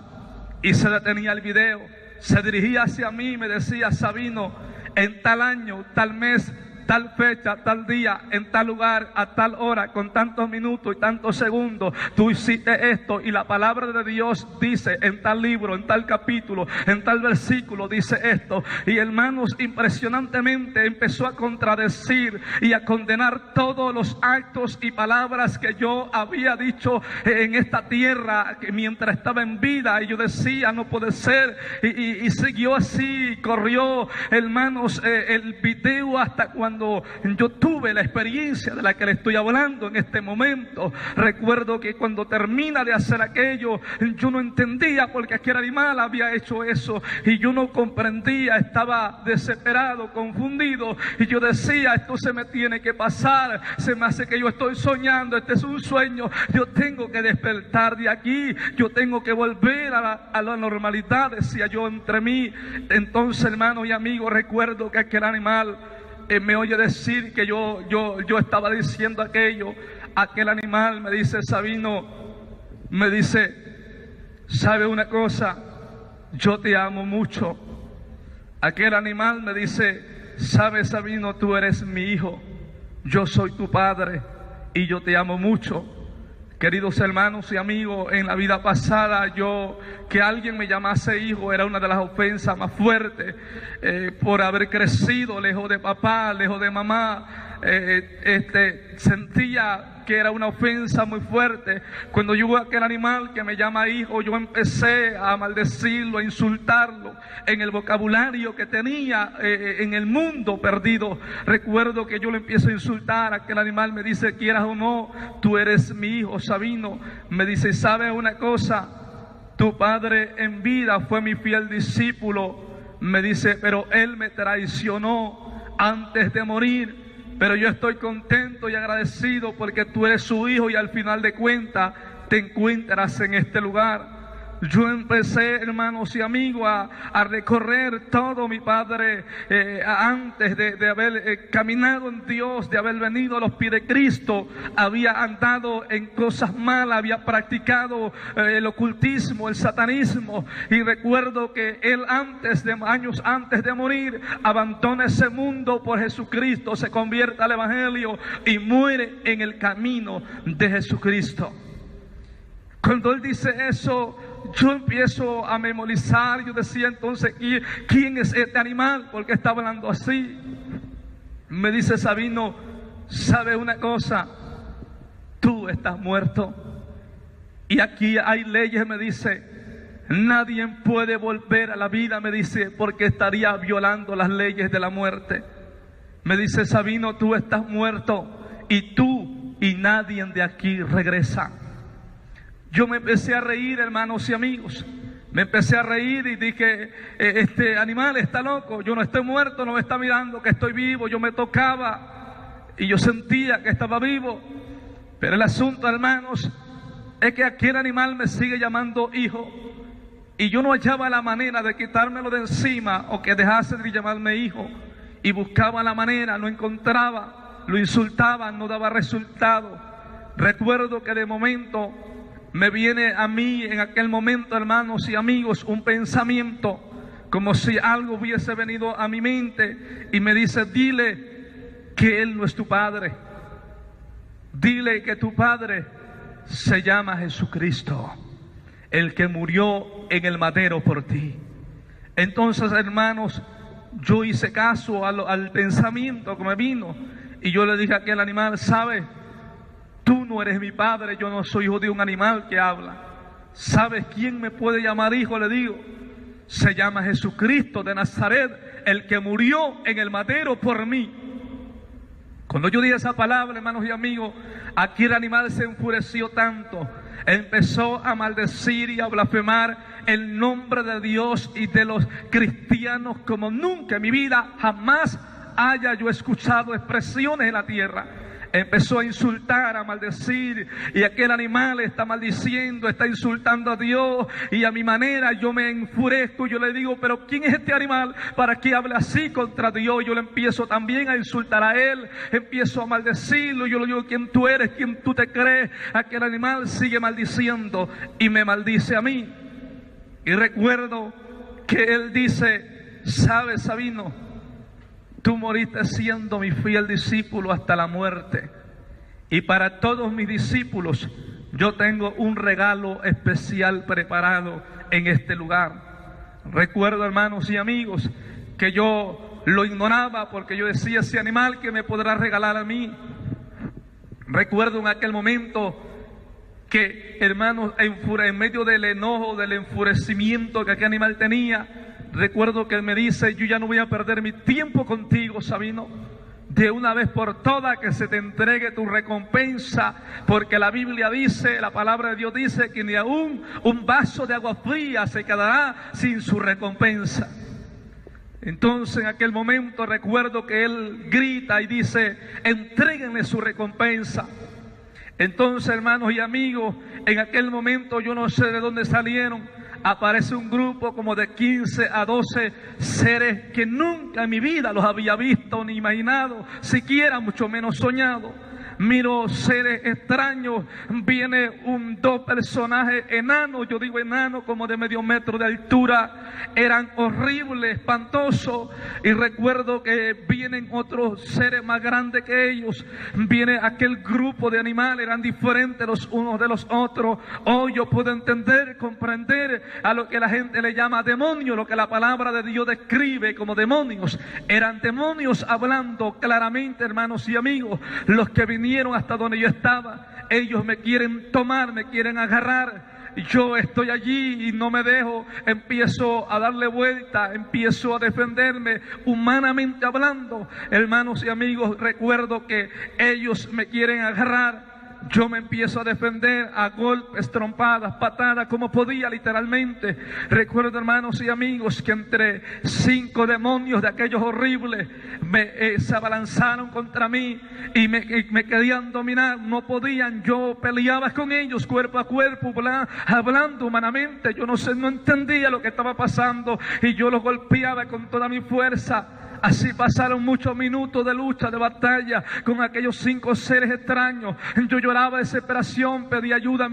y se detenía el video. Se dirigía hacia mí y me decía: Sabino, en tal año, tal mes, tal fecha, tal día, en tal lugar, a tal hora, con tantos minutos y tantos segundos, tú hiciste esto, y la palabra de Dios dice en tal libro, en tal capítulo, en tal versículo dice esto. Y hermanos, impresionantemente empezó a contradecir y a condenar todos los actos y palabras que yo había dicho en esta tierra mientras estaba en vida. Y yo decía: no puede ser. Y siguió así, corrió, hermanos, el video hasta cuando yo tuve la experiencia de la que le estoy hablando en este momento. Recuerdo que cuando termina de hacer aquello, yo no entendía por qué aquel animal había hecho eso, y yo no comprendía, estaba desesperado, confundido, y yo decía: esto se me tiene que pasar, se me hace que yo estoy soñando, este es un sueño, yo tengo que despertar de aquí, yo tengo que volver a la normalidad, decía yo entre mí. Entonces, hermanos y amigos, recuerdo que aquel animal me oye decir que yo estaba diciendo aquello. Aquel animal me dice: Sabino, me dice: ¿sabe una cosa? Yo te amo mucho. Aquel animal me dice: ¿sabes, Sabino? Tú eres mi hijo, yo soy tu padre y yo te amo mucho. Queridos hermanos y amigos, en la vida pasada que alguien me llamase hijo era una de las ofensas más fuertes, por haber crecido lejos de papá, lejos de mamá. Sentía que era una ofensa muy fuerte. Cuando yo veo a aquel animal que me llama hijo, yo empecé a maldecirlo, a insultarlo en el vocabulario que tenía en el mundo perdido. Recuerdo que yo le empiezo a insultar. Aquel animal me dice: quieras o no, tú eres mi hijo, Sabino. Me dice: ¿sabes una cosa? Tu padre en vida fue mi fiel discípulo. Me dice: pero él me traicionó antes de morir. Pero yo estoy contento y agradecido porque tú eres su hijo, y al final de cuentas te encuentras en este lugar. Yo empecé, hermanos y amigos, a recorrer todo mi padre antes de haber caminado en Dios, de haber venido a los pies de Cristo. Había andado en cosas malas, había practicado el ocultismo, el satanismo, y recuerdo que él años antes de morir, abandona ese mundo por Jesucristo, se convierte al Evangelio y muere en el camino de Jesucristo. Cuando él dice eso, yo empiezo a memorizar. Yo decía entonces: ¿quién es este animal? ¿Por qué está hablando así? Me dice: Sabino, ¿sabe una cosa? Tú estás muerto. Y aquí hay leyes, me dice. Nadie puede volver a la vida, me dice, porque estaría violando las leyes de la muerte. Me dice: Sabino, tú estás muerto, y tú y nadie de aquí regresa. Yo me empecé a reír, hermanos y amigos. Me empecé a reír y dije: este animal está loco. Yo no estoy muerto, no me está mirando que estoy vivo. Yo me tocaba y yo sentía que estaba vivo. Pero el asunto, hermanos, es que aquel animal me sigue llamando hijo, y yo no hallaba la manera de quitármelo de encima o que dejase de llamarme hijo. Y buscaba la manera, no encontraba, lo insultaba, no daba resultado. Recuerdo que de momento me viene a mí en aquel momento, hermanos y amigos, un pensamiento como si algo hubiese venido a mi mente y me dice: dile que Él no es tu padre. Dile que tu padre se llama Jesucristo, el que murió en el madero por ti. Entonces, hermanos, yo hice caso al pensamiento que me vino, y yo le dije a aquel animal: ¿sabes? Tú no eres mi padre, yo no soy hijo de un animal que habla. ¿Sabes quién me puede llamar hijo? Le digo: se llama Jesucristo de Nazaret, el que murió en el madero por mí. Cuando yo dije esa palabra, hermanos y amigos, aquí el animal se enfureció tanto, empezó a maldecir y a blasfemar el nombre de Dios y de los cristianos como nunca en mi vida jamás haya yo escuchado expresiones en la tierra. Empezó a insultar, a maldecir, y aquel animal está maldiciendo, está insultando a Dios, y a mi manera yo me enfurezco. Yo le digo: pero ¿quién es este animal para que hable así contra Dios? Yo le empiezo también a insultar a él, empiezo a maldecirlo. Yo le digo: ¿quién tú eres? ¿Quién tú te crees? Aquel animal sigue maldiciendo y me maldice a mí. Y recuerdo que él dice: ¿sabes, Sabino? Tú moriste siendo mi fiel discípulo hasta la muerte, y para todos mis discípulos yo tengo un regalo especial preparado en este lugar. Recuerdo, hermanos y amigos, que yo lo ignoraba porque yo decía: ese animal que me podrá regalar a mí. Recuerdo en aquel momento que, hermanos, en medio del enojo, del enfurecimiento que aquel animal tenía, recuerdo que él me dice: yo ya no voy a perder mi tiempo contigo, Sabino. De una vez por todas que se te entregue tu recompensa, porque la Biblia dice, la palabra de Dios dice, que ni aún un vaso de agua fría se quedará sin su recompensa. Entonces, en aquel momento recuerdo que él grita y dice: entréguenle su recompensa. Entonces, hermanos y amigos, en aquel momento yo no sé de dónde salieron. Aparece un grupo como de 15 a 12 seres que nunca en mi vida los había visto ni imaginado, siquiera mucho menos soñado. Miro seres extraños, viene dos personajes enanos, yo digo enanos como de medio metro de altura, eran horribles, espantosos, y recuerdo que vienen otros seres más grandes que ellos, viene aquel grupo de animales, eran diferentes los unos de los otros. Hoy yo puedo entender, comprender a lo que la gente le llama demonio, lo que la palabra de Dios describe como demonios. Eran demonios hablando claramente, hermanos y amigos, los que vinieron hasta donde yo estaba. Ellos me quieren tomar, me quieren agarrar. Yo estoy allí y no me dejo. Empiezo a darle vuelta, empiezo a defenderme humanamente hablando. Hermanos y amigos, recuerdo que ellos me quieren agarrar. Yo me empiezo a defender a golpes, trompadas, patadas, como podía, literalmente. Recuerdo, hermanos y amigos, que entre 5 demonios de aquellos horribles se abalanzaron contra mí y me querían dominar. No podían, yo peleaba con ellos cuerpo a cuerpo, hablando humanamente. Yo no entendía lo que estaba pasando y yo los golpeaba con toda mi fuerza. Así pasaron muchos minutos de lucha, de batalla con aquellos 5 seres extraños. Yo lloraba de desesperación, pedía ayuda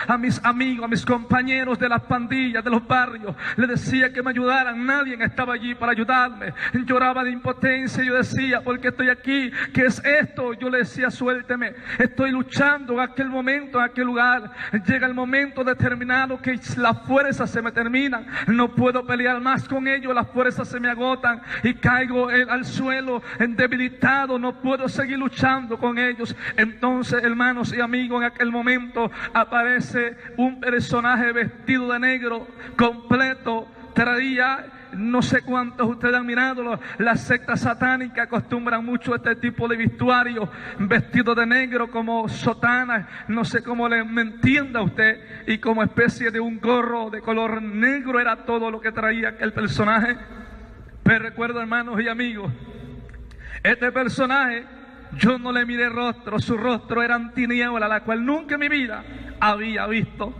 a mis amigos, a mis compañeros de las pandillas, de los barrios. Les decía que me ayudaran, nadie estaba allí para ayudarme. Lloraba de impotencia, yo decía: ¿por qué estoy aquí? ¿Qué es esto? Yo le decía: suélteme, estoy luchando. En aquel momento, en aquel lugar, llega el momento determinado que las fuerzas se me terminan. No puedo pelear más con ellos, las fuerzas se me agotan y caigo al suelo debilitado, no puedo seguir luchando con ellos. Entonces, hermanos y amigos, en aquel momento aparece un personaje vestido de negro completo. Traía, no sé cuántos ustedes han mirado, las sectas satánicas acostumbran mucho este tipo de vestuario, vestido de negro como sotana, no sé cómo me entienda usted, y como especie de un gorro de color negro era todo lo que traía aquel personaje. Pero recuerdo, hermanos y amigos, este personaje, yo no le miré rostro, su rostro era tiniebla, la cual nunca en mi vida había visto.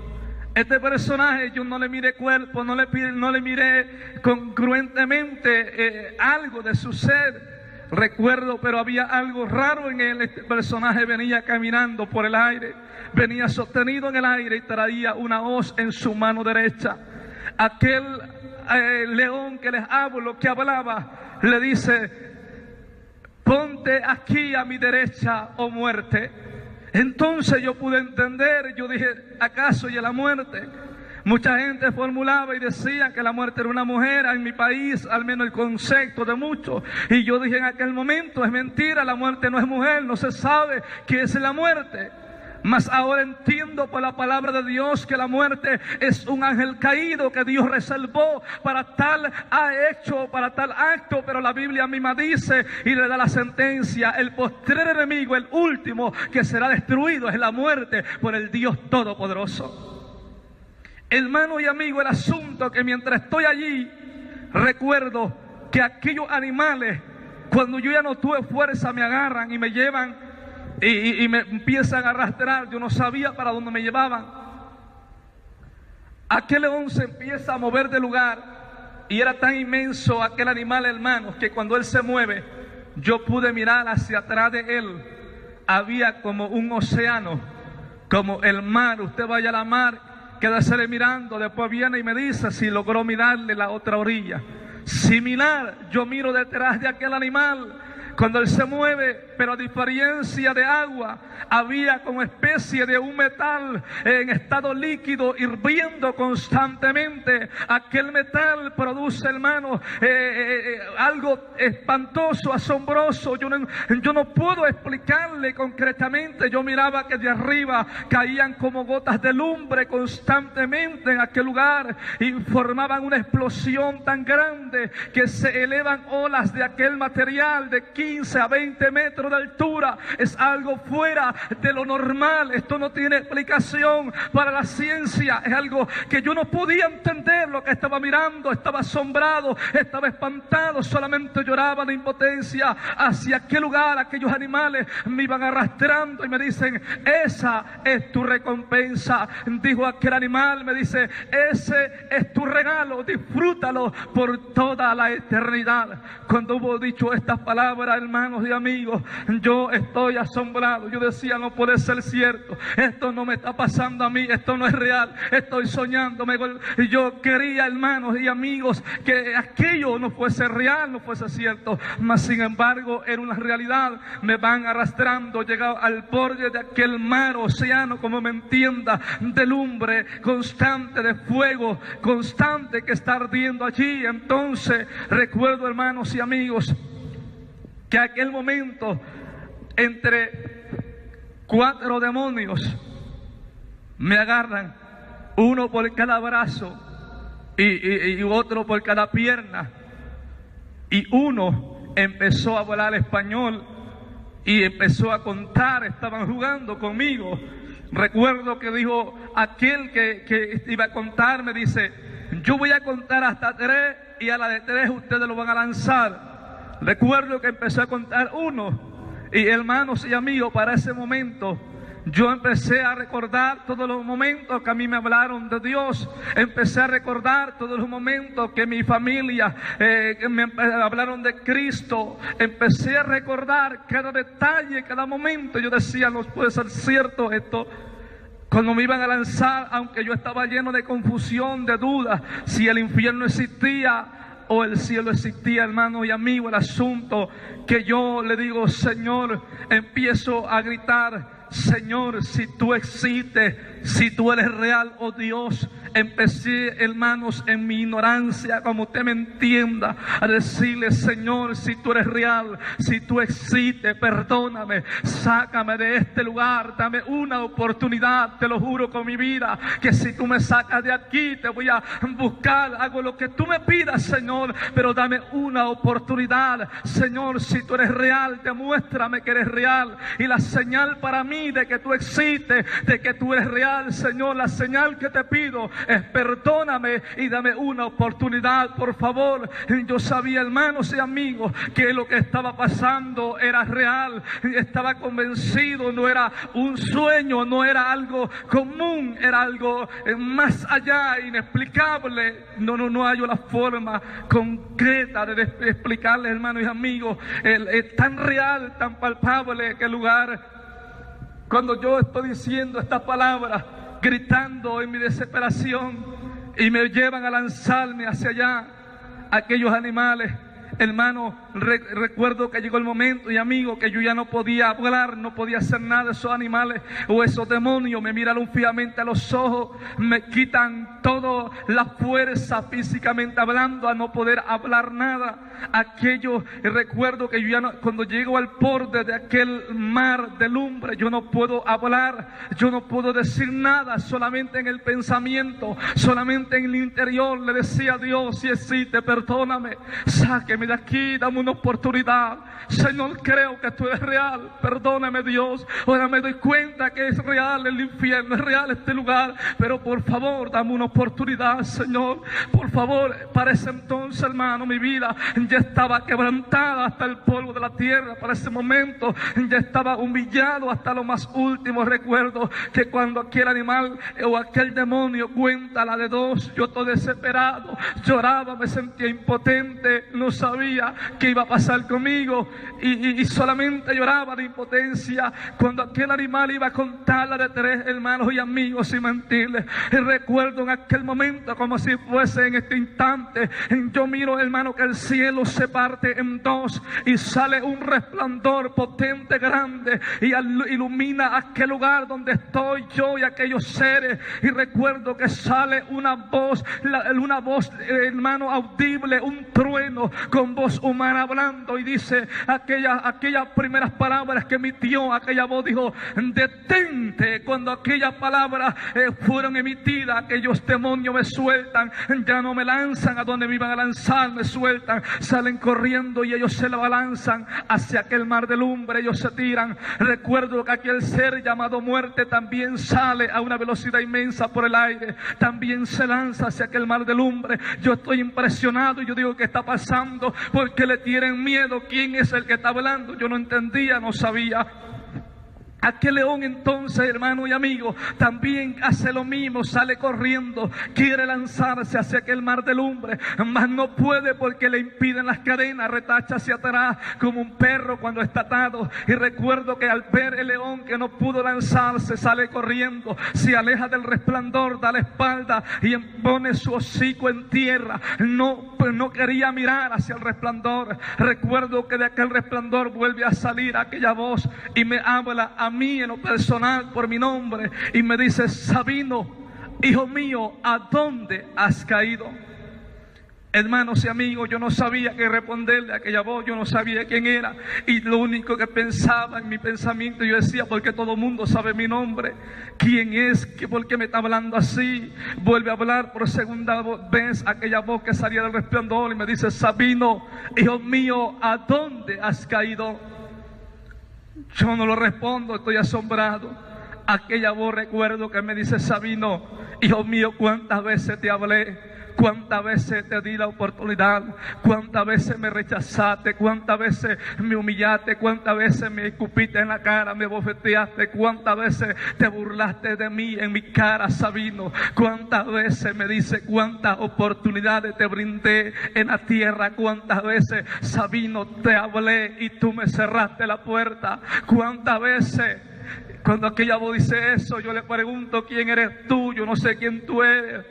Este personaje, yo no le miré cuerpo, no le miré congruentemente algo de su ser. Recuerdo, pero había algo raro en él. Este personaje venía caminando por el aire, venía sostenido en el aire y traía una hoz en su mano derecha. Aquel león que les hablo, que hablaba, le dice: ponte aquí a mi derecha, oh muerte. Entonces yo pude entender, yo dije, ¿acaso y la muerte? Mucha gente formulaba y decía que la muerte era una mujer, en mi país, al menos el concepto de muchos. Y yo dije en aquel momento, es mentira, la muerte no es mujer, no se sabe qué es la muerte. Mas ahora entiendo por la palabra de Dios que la muerte es un ángel caído que Dios reservó para tal acto. Pero la Biblia misma dice y le da la sentencia: el postrer enemigo, el último que será destruido, es la muerte por el Dios Todopoderoso. Hermano y amigo, el asunto que mientras estoy allí, recuerdo que aquellos animales, cuando yo ya no tuve fuerza, me agarran y me llevan y me empiezan a arrastrar. Yo no sabía para dónde me llevaban. Aquel león se empieza a mover de lugar y era tan inmenso aquel animal, hermanos, que cuando él se mueve, yo pude mirar hacia atrás de él. Había como un océano, como el mar. Usted vaya a la mar, quédase mirando, después viene y me dice si logró mirarle la otra orilla. Similar, yo miro detrás de aquel animal cuando él se mueve, pero a diferencia de agua, había como especie de un metal en estado líquido hirviendo constantemente. Aquel metal produce, hermano, algo espantoso, asombroso. Yo no puedo explicarle concretamente. Yo miraba que de arriba caían como gotas de lumbre constantemente en aquel lugar y formaban una explosión tan grande que se elevan olas de aquel material de 15 a 20 metros de altura. Es algo fuera de lo normal. Esto no tiene explicación para la ciencia. Es algo que yo no podía entender lo que estaba mirando. Estaba asombrado, estaba espantado, solamente lloraba de impotencia. Hacia aquel lugar aquellos animales me iban arrastrando y me dicen: esa es tu recompensa. Dijo aquel animal, me dice: ese es tu regalo, disfrútalo por toda la eternidad. Cuando hubo dicho estas palabras, hermanos y amigos, yo estoy asombrado. Yo decía, no puede ser cierto, esto no me está pasando a mí, esto no es real, estoy soñando. Yo quería, hermanos y amigos, que aquello no fuese real, no fuese cierto, mas sin embargo era una realidad. Me van arrastrando, llegado al borde de aquel mar, océano, como me entienda, de lumbre constante, de fuego constante que está ardiendo allí. Entonces recuerdo, hermanos y amigos, que aquel momento, entre 4 demonios me agarran, uno por cada brazo y otro por cada pierna, y uno empezó a hablar español y empezó a contar. Estaban jugando conmigo. Recuerdo que dijo aquel que iba a contar, me dice: yo voy a contar hasta 3 y a la de 3 ustedes lo van a lanzar. Recuerdo que empecé a contar 1 y, hermanos y amigos, para ese momento yo empecé a recordar todos los momentos que a mí me hablaron de Dios. Empecé a recordar todos los momentos que mi familia me hablaron de Cristo. Empecé a recordar cada detalle, cada momento. Yo decía, no puede ser cierto esto. Cuando me iban a lanzar, aunque yo estaba lleno de confusión, de dudas, si el infierno existía o el cielo existía, hermano y amigo, el asunto que yo le digo: Señor, empiezo a gritar: Señor, si tú existes, si tú eres real, oh Dios. Empecé, hermanos, en mi ignorancia, como usted me entienda, a decirle: Señor, si tú eres real, si tú existes, perdóname, sácame de este lugar, dame una oportunidad. Te lo juro con mi vida, que si tú me sacas de aquí, te voy a buscar, hago lo que tú me pidas, Señor, pero dame una oportunidad. Señor, si tú eres real, demuéstrame que eres real. Y la señal para mí de que tú existes, de que tú eres real, Señor, la señal que te pido es: perdóname y dame una oportunidad, por favor. Yo sabía, hermanos y amigos, que lo que estaba pasando era real. Estaba convencido, no era un sueño, no era algo común, era algo más allá, inexplicable. No hallo la forma concreta de explicarles, hermanos y amigos. Es tan real, tan palpable que el lugar. Cuando yo estoy diciendo estas palabras, gritando en mi desesperación, y me llevan a lanzarme hacia allá, aquellos animales hermano, recuerdo que llegó el momento, y amigo, que yo ya no podía hablar, no podía hacer nada. Esos animales o esos demonios me miraron fijamente a los ojos, me quitan toda la fuerza físicamente hablando, a no poder hablar nada. Aquello, recuerdo que yo ya no, cuando llego al borde de aquel mar de lumbre, yo no puedo hablar, yo no puedo decir nada, solamente en el pensamiento, solamente en el interior le decía a Dios: si existe, perdóname, sáqueme de aquí, dame una oportunidad. Señor, creo que tú eres real, perdóname, Dios. Ahora me doy cuenta que es real el infierno, es real este lugar, pero por favor, dame una oportunidad, Señor. Por favor. Para ese entonces, hermano, mi vida ya estaba quebrantada hasta el polvo de la tierra. Para ese momento ya estaba humillado hasta lo más último. Recuerdo que cuando aquel animal o aquel demonio cuenta la de dos, yo todo desesperado, lloraba, me sentía impotente, no sabía qué iba a pasar conmigo, y solamente lloraba de impotencia cuando aquel animal iba a contar la de tres, hermanos y amigos, sin mentirles. Y recuerdo en aquel momento, como si fuese en este instante, yo miro, hermano, que el cielo se parte en dos y sale un resplandor potente, grande, y ilumina aquel lugar donde estoy yo y aquellos seres. Y recuerdo que sale una voz, hermano, audible, un trueno con voz humana hablando, y dice aquellas primeras palabras que emitió aquella voz, dijo: detente. Cuando aquellas palabras fueron emitidas, aquellos demonios me sueltan, ya no me lanzan a donde me iban a lanzar, me sueltan, salen corriendo y ellos se lanzan hacia aquel mar de lumbre, ellos se tiran. Recuerdo que aquel ser llamado muerte también sale a una velocidad inmensa por el aire, también se lanza hacia aquel mar de lumbre. Yo estoy impresionado y yo digo: ¿qué está pasando? ¿Por qué le tienen miedo? ¿Quién es el que está hablando? Yo no entendía, no sabía. Aquel león entonces, hermano y amigo, también hace lo mismo, sale corriendo, quiere lanzarse hacia aquel mar de lumbre, mas no puede porque le impiden las cadenas, retacha hacia atrás como un perro cuando está atado. Y recuerdo que al ver el león que no pudo lanzarse, sale corriendo, se aleja del resplandor, da la espalda y pone su hocico en tierra. No quería mirar hacia el resplandor. Recuerdo que de aquel resplandor vuelve a salir aquella voz y me habla a mí en lo personal por mi nombre y me dice: Sabino, hijo mío, ¿a dónde has caído? Hermanos y amigos, yo no sabía qué responderle a aquella voz, yo no sabía quién era, y lo único que pensaba en mi pensamiento, yo decía: porque todo el mundo sabe mi nombre, ¿quién es? ¿Por qué me está hablando así? Vuelve a hablar por segunda vez aquella voz que salía del resplandor y me dice: Sabino, hijo mío, ¿a dónde has caído? Yo no lo respondo, estoy asombrado. Aquella voz, recuerdo que me dice: Sabino, hijo mío, ¿cuántas veces te hablé? ¿Cuántas veces te di la oportunidad? ¿Cuántas veces me rechazaste? ¿Cuántas veces me humillaste? ¿Cuántas veces me escupiste en la cara? ¿Me bofeteaste? ¿Cuántas veces te burlaste de mí en mi cara, Sabino? ¿Cuántas veces, me dice, cuántas oportunidades te brindé en la tierra? ¿Cuántas veces, Sabino, te hablé y tú me cerraste la puerta? ¿Cuántas veces? Cuando aquella voz dice eso, yo le pregunto: ¿quién eres tú? Yo no sé quién tú eres.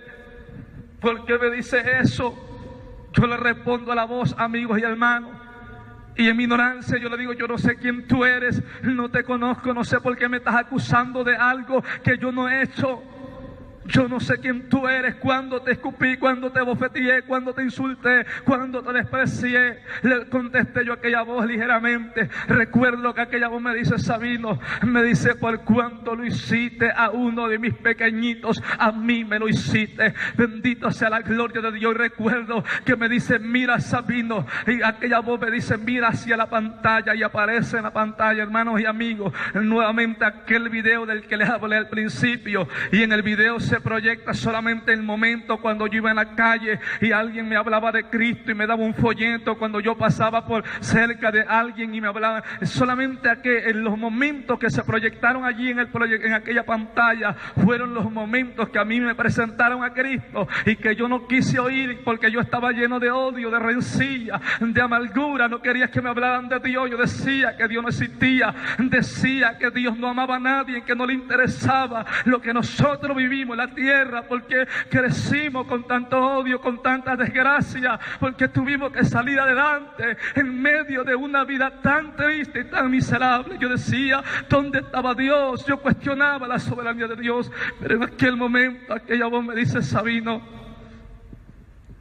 ¿Por qué me dice eso? Yo le respondo a la voz: amigos y hermanos, y en mi ignorancia yo le digo: yo no sé quién tú eres, no te conozco, no sé por qué me estás acusando de algo que yo no he hecho. Yo no sé quién tú eres, cuándo te escupí, cuándo te bofeteé, cuándo te insulté, cuándo te desprecié. Le contesté yo a aquella voz ligeramente. Recuerdo que aquella voz me dice: Sabino, me dice, por cuánto lo hiciste a uno de mis pequeñitos, a mí me lo hiciste. Bendito sea la gloria de Dios. Y recuerdo que me dice: mira, Sabino, y aquella voz me dice: mira hacia la pantalla, y aparece en la pantalla, hermanos y amigos, nuevamente aquel video del que les hablé al principio. Y en el video se proyecta solamente el momento cuando yo iba en la calle y alguien me hablaba de Cristo y me daba un folleto, cuando yo pasaba por cerca de alguien y me hablaba. Solamente en los momentos que se proyectaron allí en aquella pantalla fueron los momentos que a mí me presentaron a Cristo y que yo no quise oír porque yo estaba lleno de odio, de rencilla, de amargura. No quería que me hablaran de Dios. Yo decía que Dios no existía, decía que Dios no amaba a nadie, que no le interesaba lo que nosotros vivimos, la tierra, porque crecimos con tanto odio, con tanta desgracia, porque tuvimos que salir adelante en medio de una vida tan triste y tan miserable. Yo decía, ¿dónde estaba Dios? Yo cuestionaba la soberanía de Dios, pero en aquel momento aquella voz me dice: Sabino,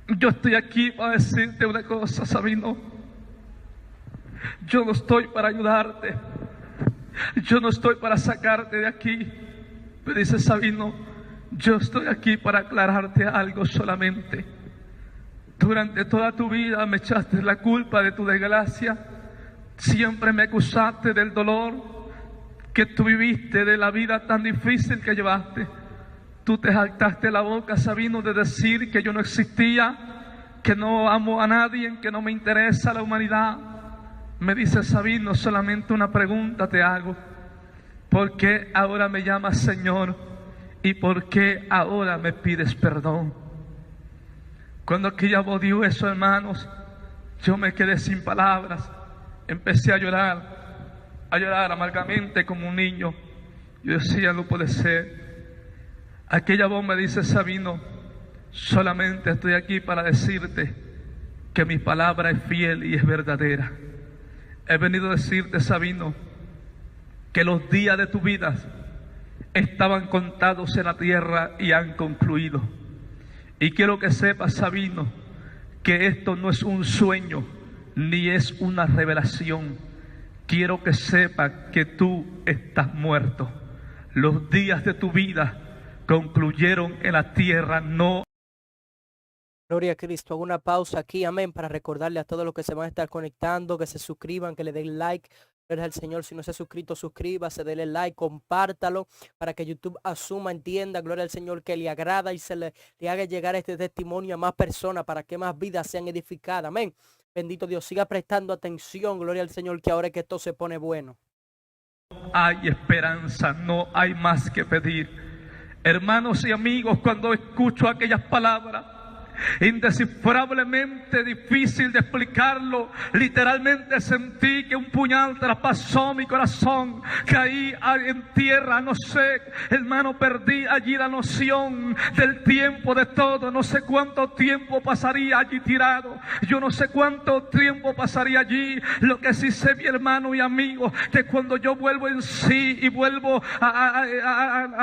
yo estoy aquí para decirte una cosa, Sabino. Yo no estoy para ayudarte, yo no estoy para sacarte de aquí. Me dice: Sabino, yo estoy aquí para aclararte algo solamente. Durante toda tu vida me echaste la culpa de tu desgracia, siempre me acusaste del dolor que tú viviste, de la vida tan difícil que llevaste. Tú te jactaste la boca, Sabino, de decir que yo no existía, que no amo a nadie, que no me interesa la humanidad. Me dice: Sabino, solamente una pregunta te hago. ¿Por qué ahora me llamas Señor? ¿Y por qué ahora me pides perdón? Cuando aquella voz dijo eso, hermanos, yo me quedé sin palabras. Empecé a llorar amargamente como un niño. Yo decía: no puede ser. Aquella voz me dice: Sabino, solamente estoy aquí para decirte que mi palabra es fiel y es verdadera. He venido a decirte, Sabino, que los días de tu vida estaban contados en la tierra y han concluido. Y quiero que sepas, Sabino, que esto no es un sueño ni es una revelación. Quiero que sepas que tú estás muerto. Los días de tu vida concluyeron en la tierra, no. Gloria a Cristo. Hago una pausa aquí, amén, para recordarle a todos los que se van a estar conectando, que se suscriban, que le den like. Gloria al Señor. Si no se ha suscrito, suscríbase, denle like, compártalo para que YouTube asuma, entienda, gloria al Señor, que le agrada y se le haga llegar este testimonio a más personas para que más vidas sean edificadas. Amén. Bendito Dios. Siga prestando atención, gloria al Señor, que ahora es que esto se pone bueno. Hay esperanza, no hay más que pedir. Hermanos y amigos, cuando escucho aquellas palabras, indescifrablemente difícil de explicarlo, literalmente sentí que un puñal traspasó mi corazón. Caí en tierra, no sé, hermano, perdí allí la noción del tiempo, de todo. No sé cuánto tiempo pasaría allí tirado, yo no sé cuánto tiempo pasaría allí. Lo que sí sé, mi hermano y amigo, que cuando yo vuelvo en sí y vuelvo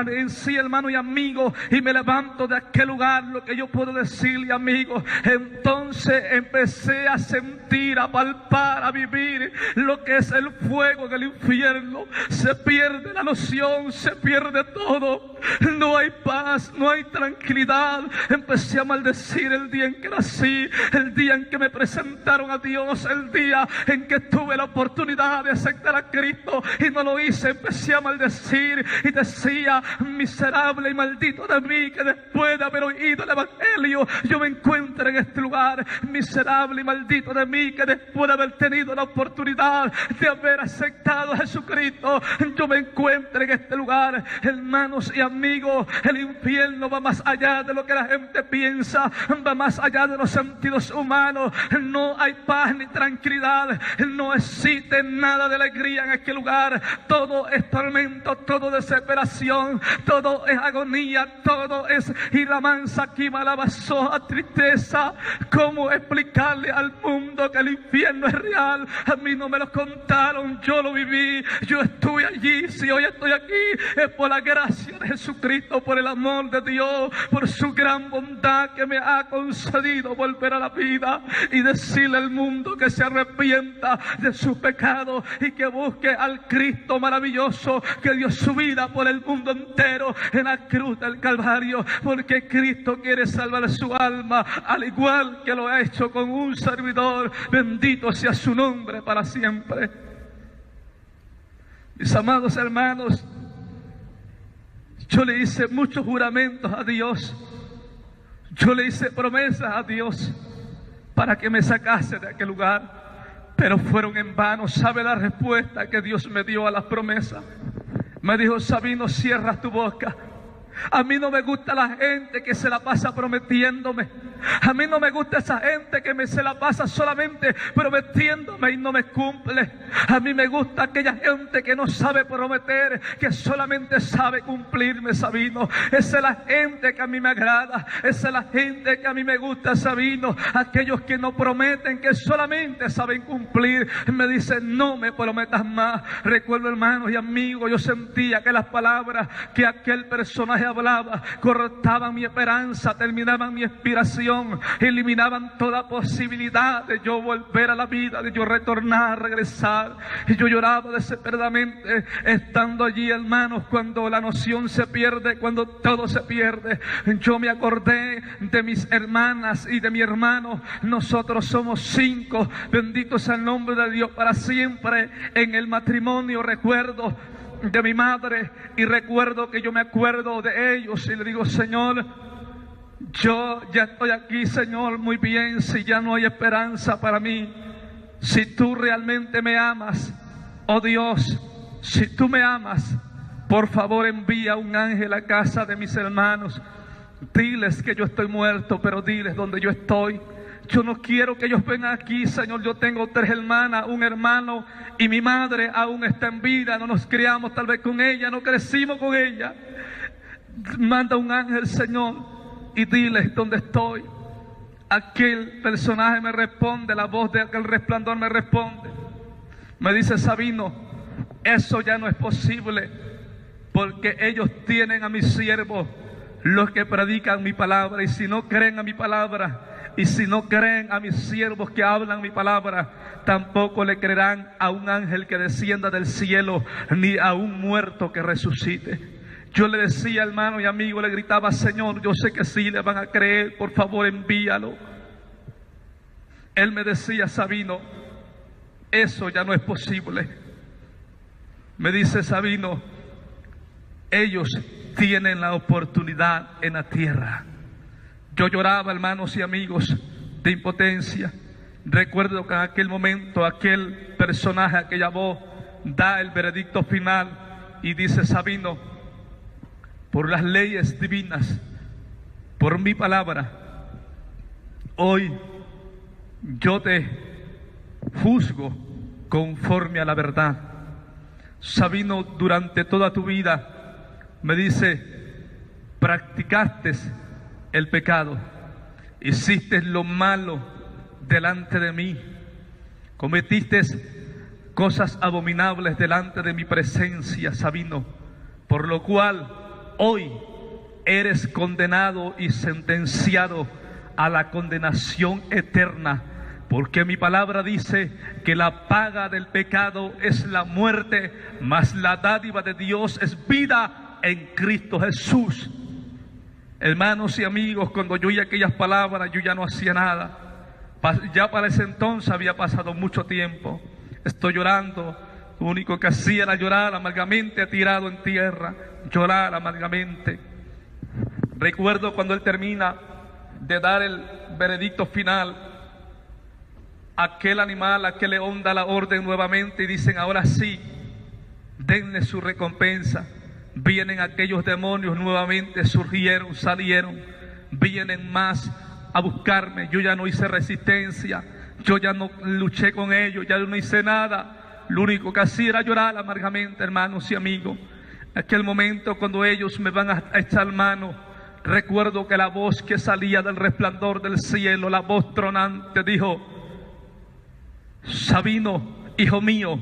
en sí, hermano y amigo, y me levanto de aquel lugar, lo que yo puedo decirle, amigos, entonces empecé a sentir, a palpar, a vivir lo que es el fuego del infierno. Se pierde la noción, se pierde todo, no hay paz, no hay tranquilidad. Empecé a maldecir el día en que nací, el día en que me presentaron a Dios, el día en que tuve la oportunidad de aceptar a Cristo y no lo hice. Empecé a maldecir y decía: miserable y maldito de mí, que después de haber oído el evangelio yo me encuentro en este lugar. Miserable y maldito de mí, que después de haber tenido la oportunidad de haber aceptado a Jesucristo, yo me encuentro en este lugar. Hermanos y amigos, el infierno va más allá de lo que la gente piensa, va más allá de los sentidos humanos. No hay paz ni tranquilidad, no existe nada de alegría en aquel lugar. Todo es tormento, todo desesperación, todo es agonía, todo es iramansa, aquí malabazoa, tristeza. ¿Cómo explicarle al mundo que el infierno es real? A mí no me lo contaron, yo lo viví, yo estuve allí. Si hoy estoy aquí es por la gracia de Jesucristo, por el amor de Dios, por su gran bondad que me ha concedido volver a la vida y decirle al mundo que se arrepienta de sus pecados y que busque al Cristo maravilloso que dio su vida por el mundo entero en la cruz del Calvario, porque Cristo quiere salvar su alma, al igual que lo ha hecho con un servidor. Bendito sea su nombre para siempre. Mis amados hermanos, yo le hice muchos juramentos a Dios, yo le hice promesas a Dios para que me sacase de aquel lugar, pero fueron en vano. ¿Sabe la respuesta que Dios me dio a las promesas? Me dijo: Sabino, cierra tu boca. A mí no me gusta la gente que se la pasa prometiéndome. A mí no me gusta esa gente que se la pasa solamente prometiéndome y no me cumple. A mí me gusta aquella gente que no sabe prometer, que solamente sabe cumplirme, Sabino. Esa es la gente que a mí me agrada. Esa es la gente que a mí me gusta, Sabino. Aquellos que no prometen, que solamente saben cumplir. Me dicen, no me prometas más. Recuerdo, hermanos y amigos, yo sentía que las palabras que aquel personaje hablaba cortaban mi esperanza, terminaban mi inspiración, eliminaban toda posibilidad de yo volver a la vida, de yo retornar, regresar. Y yo lloraba desesperadamente estando allí, hermanos, cuando la noción se pierde, cuando todo se pierde. Yo me acordé de mis hermanas y de mi hermano. Nosotros somos 5, bendito sea el nombre de Dios para siempre. En el matrimonio recuerdo de mi madre y recuerdo que yo me acuerdo de ellos y le digo, Señor, yo ya estoy aquí, Señor, muy bien. Si ya no hay esperanza para mí, si tú realmente me amas, oh Dios, si tú me amas, por favor envía un ángel a casa de mis hermanos. Diles que yo estoy muerto, pero diles donde yo estoy. Yo no quiero que ellos vengan aquí, Señor. Yo tengo 3 hermanas, un hermano, y mi madre aún está en vida. No nos criamos tal vez con ella, no crecimos con ella. Manda un ángel, Señor, y diles dónde estoy. Aquel personaje me responde, la voz de aquel resplandor me responde. Me dice, Sabino, eso ya no es posible, porque ellos tienen a mis siervos, los que predican mi palabra, y si no creen a mi palabra, y si no creen a mis siervos que hablan mi palabra, tampoco le creerán a un ángel que descienda del cielo, ni a un muerto que resucite. Yo le decía, hermano y amigo, le gritaba, Señor, yo sé que sí le van a creer, por favor envíalo. Él me decía, Sabino, eso ya no es posible. Me dice, Sabino, ellos tienen la oportunidad en la tierra. Yo lloraba, hermanos y amigos, de impotencia. Recuerdo que en aquel momento aquel personaje, aquella voz, da el veredicto final y dice, Sabino, por las leyes divinas, por mi palabra, hoy yo te juzgo conforme a la verdad. Sabino, durante toda tu vida, me dice, practicaste el pecado, hiciste lo malo delante de mí, cometiste cosas abominables delante de mi presencia, Sabino, por lo cual hoy eres condenado y sentenciado a la condenación eterna, porque mi palabra dice que la paga del pecado es la muerte, mas la dádiva de Dios es vida en Cristo Jesús. Hermanos y amigos, cuando yo oí aquellas palabras, yo ya no hacía nada. Ya para ese entonces había pasado mucho tiempo. Estoy llorando. Lo único que hacía era llorar amargamente, tirado en tierra, llorar amargamente. Recuerdo cuando él termina de dar el veredicto final, aquel animal, aquel león da la orden nuevamente y dicen, ahora sí, denle su recompensa. Vienen aquellos demonios nuevamente, surgieron, salieron, vienen más a buscarme. Yo ya no hice resistencia, yo ya no luché con ellos, ya no hice nada. Lo único que hacía era llorar amargamente, hermanos y amigos. En aquel momento cuando ellos me van a echar mano, recuerdo que la voz que salía del resplandor del cielo, la voz tronante, dijo, Sabino, hijo mío,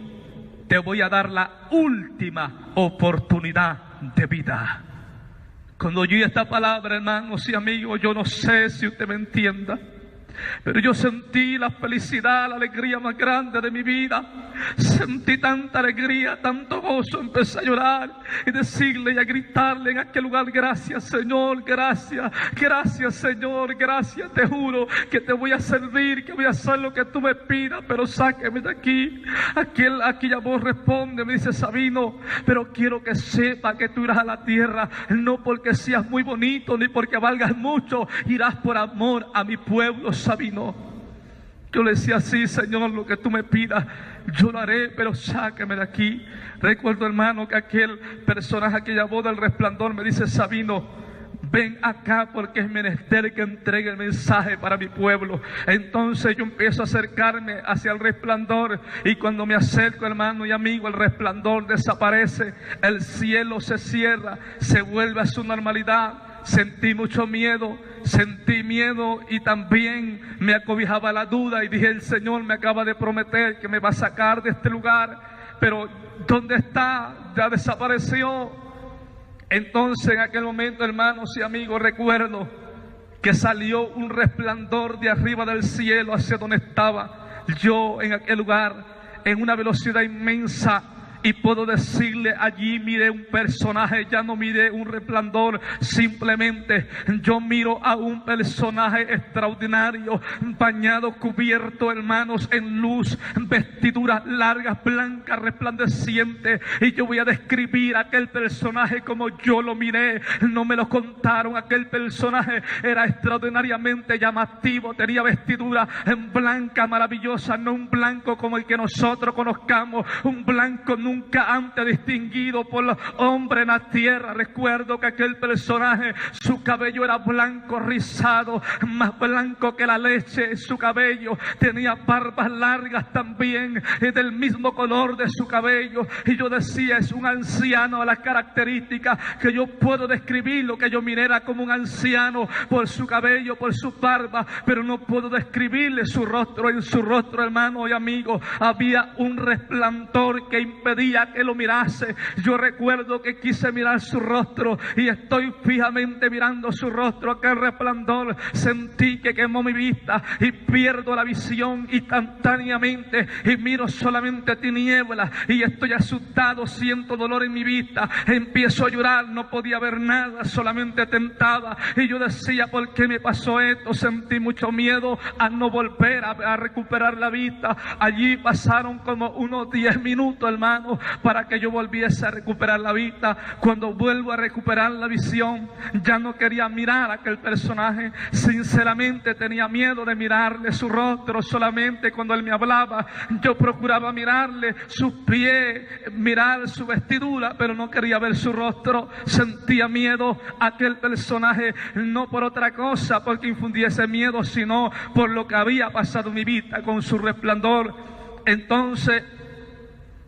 te voy a dar la última oportunidad de vida. Cuando oí esta palabra, hermanos y amigos, yo no sé si usted me entienda, pero yo sentí la felicidad, la alegría más grande de mi vida. Sentí tanta alegría, tanto gozo, empecé a llorar y decirle y a gritarle en aquel lugar, gracias Señor, gracias, gracias Señor, gracias, te juro que te voy a servir, que voy a hacer lo que tú me pidas, pero sáqueme de aquí. Aquella voz responde, me dice, Sabino, pero quiero que sepa que tú irás a la tierra, no porque seas muy bonito, ni porque valgas mucho, irás por amor a mi pueblo, Sabino. Yo le decía, sí Señor, lo que tú me pidas yo lo haré, pero sáqueme de aquí. Recuerdo, hermano, que aquel personaje, aquella voz del resplandor me dice, Sabino, ven acá porque es menester que entregue el mensaje para mi pueblo. Entonces yo empiezo a acercarme hacia el resplandor, y cuando me acerco, hermano y amigo, el resplandor desaparece, el cielo se cierra, se vuelve a su normalidad. Sentí mucho miedo, sentí miedo, y también me acobijaba la duda, y dije: el Señor me acaba de prometer que me va a sacar de este lugar, pero ¿dónde está? Ya desapareció. Entonces en aquel momento, hermanos y amigos, recuerdo que salió un resplandor de arriba del cielo hacia donde estaba yo en aquel lugar, en una velocidad inmensa. Y puedo decirle, allí miré un personaje, ya no miré un resplandor, simplemente yo miro a un personaje extraordinario, bañado, cubierto, hermanos, en luz, vestiduras largas, blancas, resplandecientes. Y yo voy a describir aquel personaje como yo lo miré, no me lo contaron. Aquel personaje era extraordinariamente llamativo, tenía vestidura en blanca, maravillosa, no un blanco como el que nosotros conozcamos, un blanco nunca antes distinguido por los hombres en la tierra. Recuerdo que aquel personaje, su cabello era blanco rizado, más blanco que la leche. Su cabello tenía barbas largas también, del mismo color de su cabello. Y yo decía: es un anciano. A las características que yo puedo describir, lo que yo miré era como un anciano por su cabello, por su barba, pero no puedo describirle su rostro. En su rostro, hermano y amigo, había un resplandor que impedía que lo mirase. Yo recuerdo que quise mirar su rostro, y estoy fijamente mirando su rostro. Aquel resplandor sentí que quemó mi vista, y pierdo la visión instantáneamente, y miro solamente tinieblas, y estoy asustado, siento dolor en mi vista, empiezo a llorar, no podía ver nada, solamente tentaba. Y yo decía: ¿por qué me pasó esto? Sentí mucho miedo a no volver a recuperar la vista. Allí pasaron como unos 10 minutos, hermano, para que yo volviese a recuperar la vista. Cuando vuelvo a recuperar la visión, ya no quería mirar a aquel personaje. Sinceramente tenía miedo de mirarle su rostro. Solamente cuando él me hablaba, yo procuraba mirarle sus pies, mirar su vestidura, pero no quería ver su rostro. Sentía miedo a aquel personaje, no por otra cosa, porque infundiese miedo, sino por lo que había pasado en mi vida con su resplandor. Entonces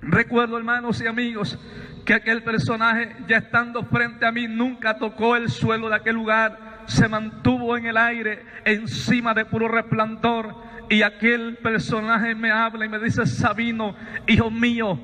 recuerdo, hermanos y amigos, que aquel personaje, ya estando frente a mí, nunca tocó el suelo de aquel lugar, se mantuvo en el aire, encima de puro resplandor. Y aquel personaje me habla y me dice: Sabino, hijo mío,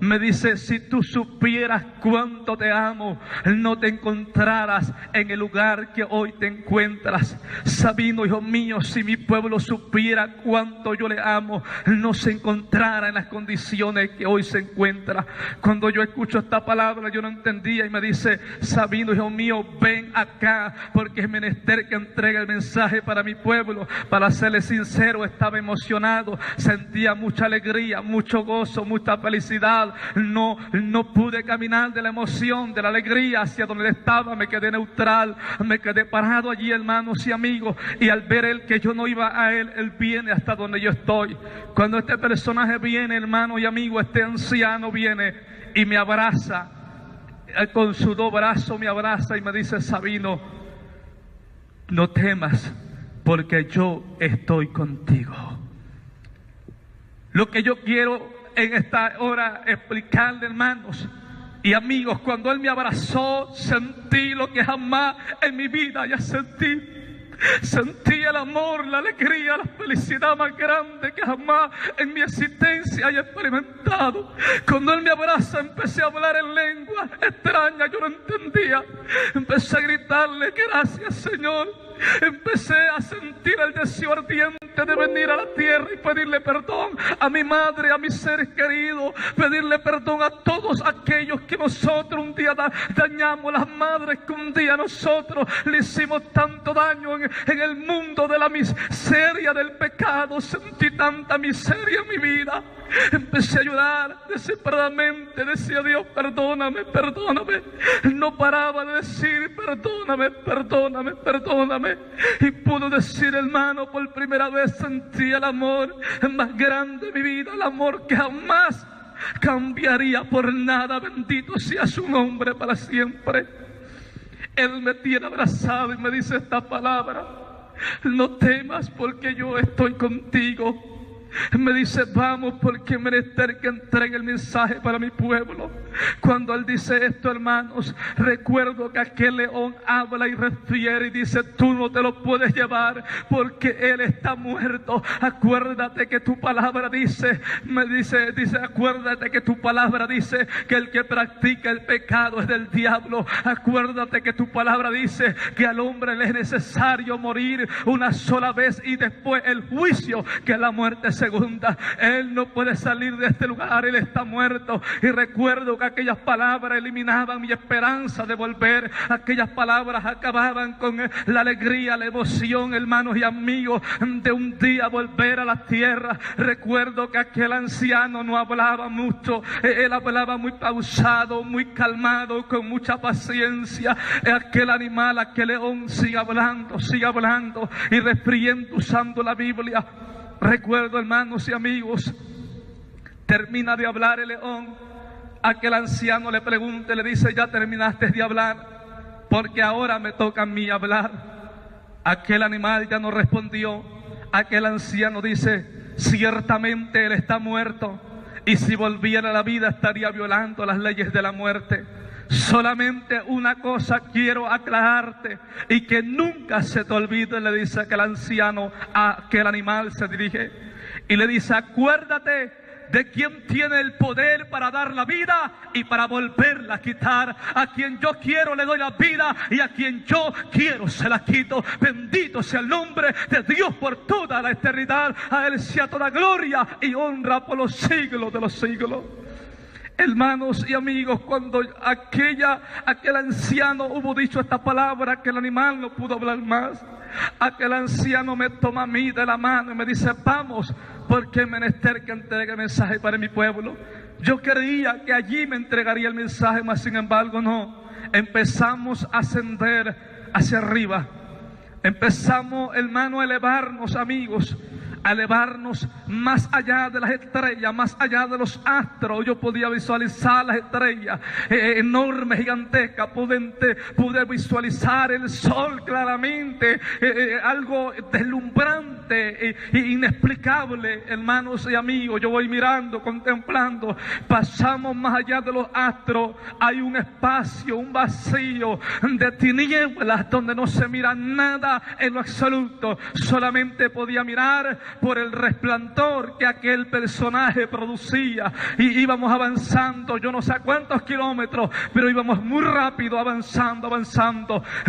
me dice, si tú supieras cuánto te amo, no te encontraras en el lugar que hoy te encuentras. Sabino, hijo mío, si mi pueblo supiera cuánto yo le amo, no se encontrara en las condiciones que hoy se encuentra. Cuando yo escucho esta palabra, yo no entendía, y me dice: Sabino, hijo mío, ven acá, porque es menester que entregue el mensaje para mi pueblo. Para serle sincero, estaba emocionado, sentía mucha alegría, mucho gozo, mucha felicidad. No pude caminar de la emoción, de la alegría hacia donde estaba. Me quedé neutral, me quedé parado allí, hermanos y amigos. Y al ver él que yo no iba a él, él viene hasta donde yo estoy. Cuando este personaje viene, hermano y amigo, este anciano viene y me abraza, con sus dos brazos me abraza y me dice: Sabino, no temas, porque yo estoy contigo. Lo que yo quiero en esta hora explicarle, hermanos y amigos, cuando él me abrazó, sentí lo que jamás en mi vida ya sentí. Sentí el amor, la alegría, la felicidad más grande que jamás en mi existencia haya experimentado. Cuando él me abraza, empecé a hablar en lengua extraña, yo no entendía. Empecé a gritarle: gracias, Señor. Empecé a sentir el deseo ardiente de venir a la tierra y pedirle perdón a mi madre, a mis seres queridos, pedirle perdón a todos aquellos que nosotros un día dañamos, las madres que un día nosotros le hicimos tanto daño en el mundo de la miseria, del pecado. Sentí tanta miseria en mi vida. Empecé a llorar desesperadamente, decía: Dios, perdóname, perdóname. No paraba de decir: perdóname, perdóname, perdóname. Y pude decir, hermano, por primera vez sentí el amor más grande de mi vida, el amor que jamás cambiaría por nada. Bendito sea su nombre para siempre. Él me tiene abrazado y me dice esta palabra: no temas, porque yo estoy contigo. Me dice: vamos, porque es menester que entregue el mensaje para mi pueblo. Cuando él dice esto, hermanos, recuerdo que aquel león habla y refiere y dice: tú no te lo puedes llevar, porque él está muerto. Acuérdate que tu palabra dice, acuérdate que tu palabra dice que el que practica el pecado es del diablo. Acuérdate que tu palabra dice que al hombre le es necesario morir una sola vez y después el juicio, que es la muerte segunda. Él no puede salir de este lugar, él está muerto. Y recuerdo que aquellas palabras eliminaban mi esperanza de volver. Aquellas palabras acababan con la alegría, la emoción, hermanos y amigos, de un día volver a la tierra. Recuerdo que aquel anciano no hablaba mucho, él hablaba muy pausado, muy calmado, con mucha paciencia. Aquel animal, aquel león sigue hablando y refiriendo, usando la Biblia. Recuerdo, hermanos y amigos, termina de hablar el león. Aquel anciano le pregunta, le dice: ya terminaste de hablar, porque ahora me toca a mí hablar. Aquel animal ya no respondió. Aquel anciano dice: ciertamente él está muerto, y si volviera a la vida estaría violando las leyes de la muerte. Solamente una cosa quiero aclararte, y que nunca se te olvide, le dice aquel anciano a aquel animal. Se dirige y le dice: acuérdate de quien tiene el poder para dar la vida y para volverla a quitar. A quien yo quiero le doy la vida, y a quien yo quiero se la quito. Bendito sea el nombre de Dios por toda la eternidad. A él sea toda gloria y honra por los siglos de los siglos. Hermanos y amigos, cuando aquel anciano hubo dicho esta palabra, aquel animal no pudo hablar más. Aquel anciano me toma a mí de la mano y me dice: vamos, porque es menester que entregue el mensaje para mi pueblo. Yo creía que allí me entregaría el mensaje, mas sin embargo no. Empezamos a ascender hacia arriba. Empezamos, hermano, a elevarnos, amigos, a elevarnos más allá de las estrellas, más allá de los astros. Yo podía visualizar las estrellas enormes, gigantescas. Pude visualizar el sol claramente, algo deslumbrante e inexplicable, hermanos y amigos. Yo voy mirando, contemplando. Pasamos más allá de los astros. Hay un espacio, un vacío de tinieblas donde no se mira nada en lo absoluto. Solamente podía mirar por el resplandor que aquel personaje producía. Y íbamos avanzando, yo no sé a cuántos kilómetros, pero íbamos muy rápido, avanzando.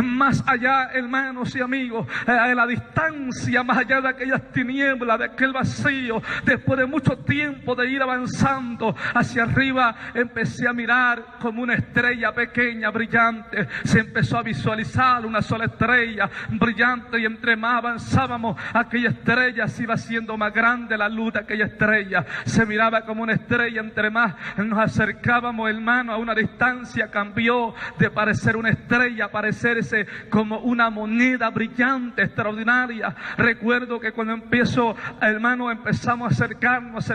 Más allá, hermanos y amigos, a la distancia, más allá de aquellas tinieblas, de aquel vacío, después de mucho tiempo de ir avanzando hacia arriba, empecé a mirar como una estrella pequeña, brillante. Se empezó a visualizar una sola estrella brillante, y entre más avanzábamos, aquella estrella se iba siendo más grande. La luz de aquella estrella se miraba como una estrella. Entre más nos acercábamos, hermano, a una distancia, cambió de parecer una estrella a parecerse como una moneda brillante, extraordinaria. Recuerdo que cuando empezamos a acercarnos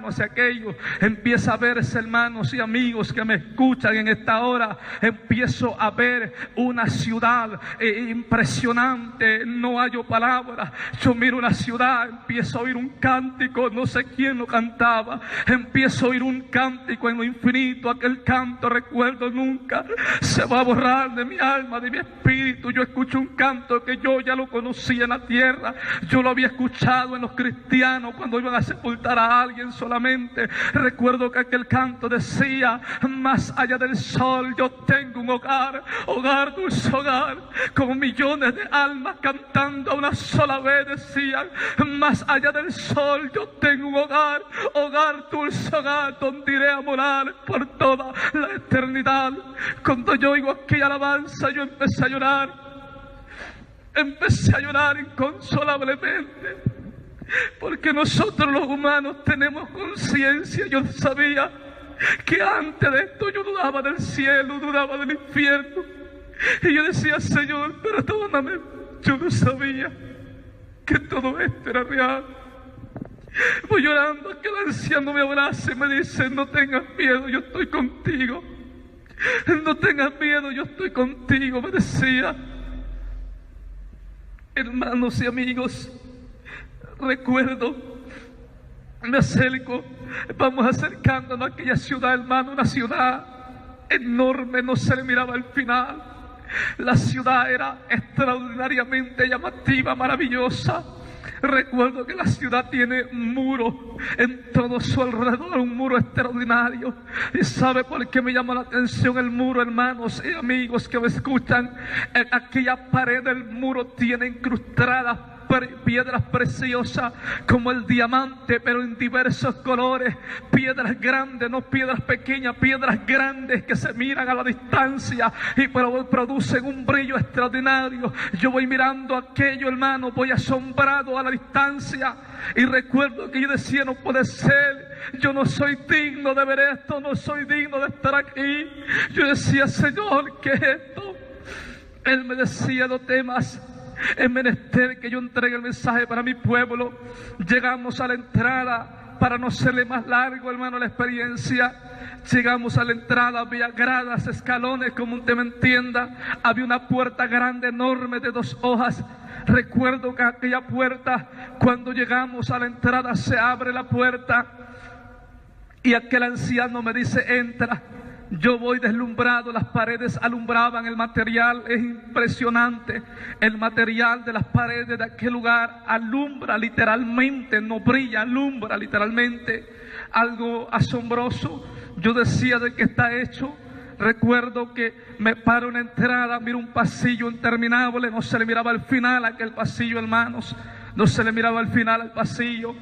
hacia aquello, empieza a verse, hermanos y amigos que me escuchan en esta hora, empiezo a ver una ciudad impresionante. No hallo palabras. Yo miro una ciudad, empiezo a oír un cántico, no sé quién lo cantaba. Empiezo a oír un cántico en lo infinito. Aquel canto, recuerdo, nunca se va a borrar de mi alma, de mi espíritu. Yo escucho un canto que yo ya lo conocía en la tierra. Yo lo había escuchado en los cristianos cuando iban a sepultar a alguien solamente. Recuerdo que aquel canto decía: más allá del sol yo tengo un hogar, hogar, dulce hogar, con millones de almas cantando a una sola vez. Decían: más allá del sol yo tengo un hogar, hogar, dulce hogar, donde iré a morar por toda la eternidad. Cuando yo oigo aquella alabanza, yo empecé a llorar inconsolablemente, porque nosotros los humanos tenemos conciencia. Yo sabía que antes de esto yo dudaba del cielo, dudaba del infierno, y yo decía: Señor, perdóname. Yo no sabía que todo esto era real. Voy llorando, que el anciano me abraza y me dice: no tengas miedo, yo estoy contigo. No tengas miedo, yo estoy contigo, me decía. Hermanos y amigos, recuerdo, me acerco, vamos acercándonos a aquella ciudad, hermano, una ciudad enorme, no se le miraba el final. La ciudad era extraordinariamente llamativa, maravillosa. Recuerdo que la ciudad tiene un muro en todo su alrededor, un muro extraordinario. ¿Y sabe por qué me llama la atención el muro, hermanos y amigos que me escuchan? En aquella pared del muro tiene incrustadas piedras preciosas como el diamante, pero en diversos colores. Piedras grandes, no piedras pequeñas, piedras grandes que se miran a la distancia y producen un brillo extraordinario. Yo voy mirando aquello, hermano, voy asombrado a la distancia, y recuerdo que yo decía: no puede ser, yo no soy digno de ver esto, no soy digno de estar aquí. Yo decía: Señor, ¿qué es esto? Él me decía: no temas, es menester que yo entregue el mensaje para mi pueblo. Llegamos a la entrada, para no serle más largo, hermano, la experiencia. Llegamos a la entrada, había gradas, escalones, como usted me entienda. Había una puerta grande, enorme, de 2 hojas. Recuerdo que aquella puerta, cuando llegamos a la entrada, se abre la puerta y aquel anciano me dice: entra. Yo voy deslumbrado, las paredes alumbraban, el material es impresionante. El material de las paredes de aquel lugar alumbra literalmente, no brilla, alumbra literalmente. Algo asombroso. Yo decía: ¿de qué está hecho? Recuerdo que me paro en la entrada, miro un pasillo interminable, no se le miraba al final a aquel pasillo, hermanos, no se le miraba al final al pasillo.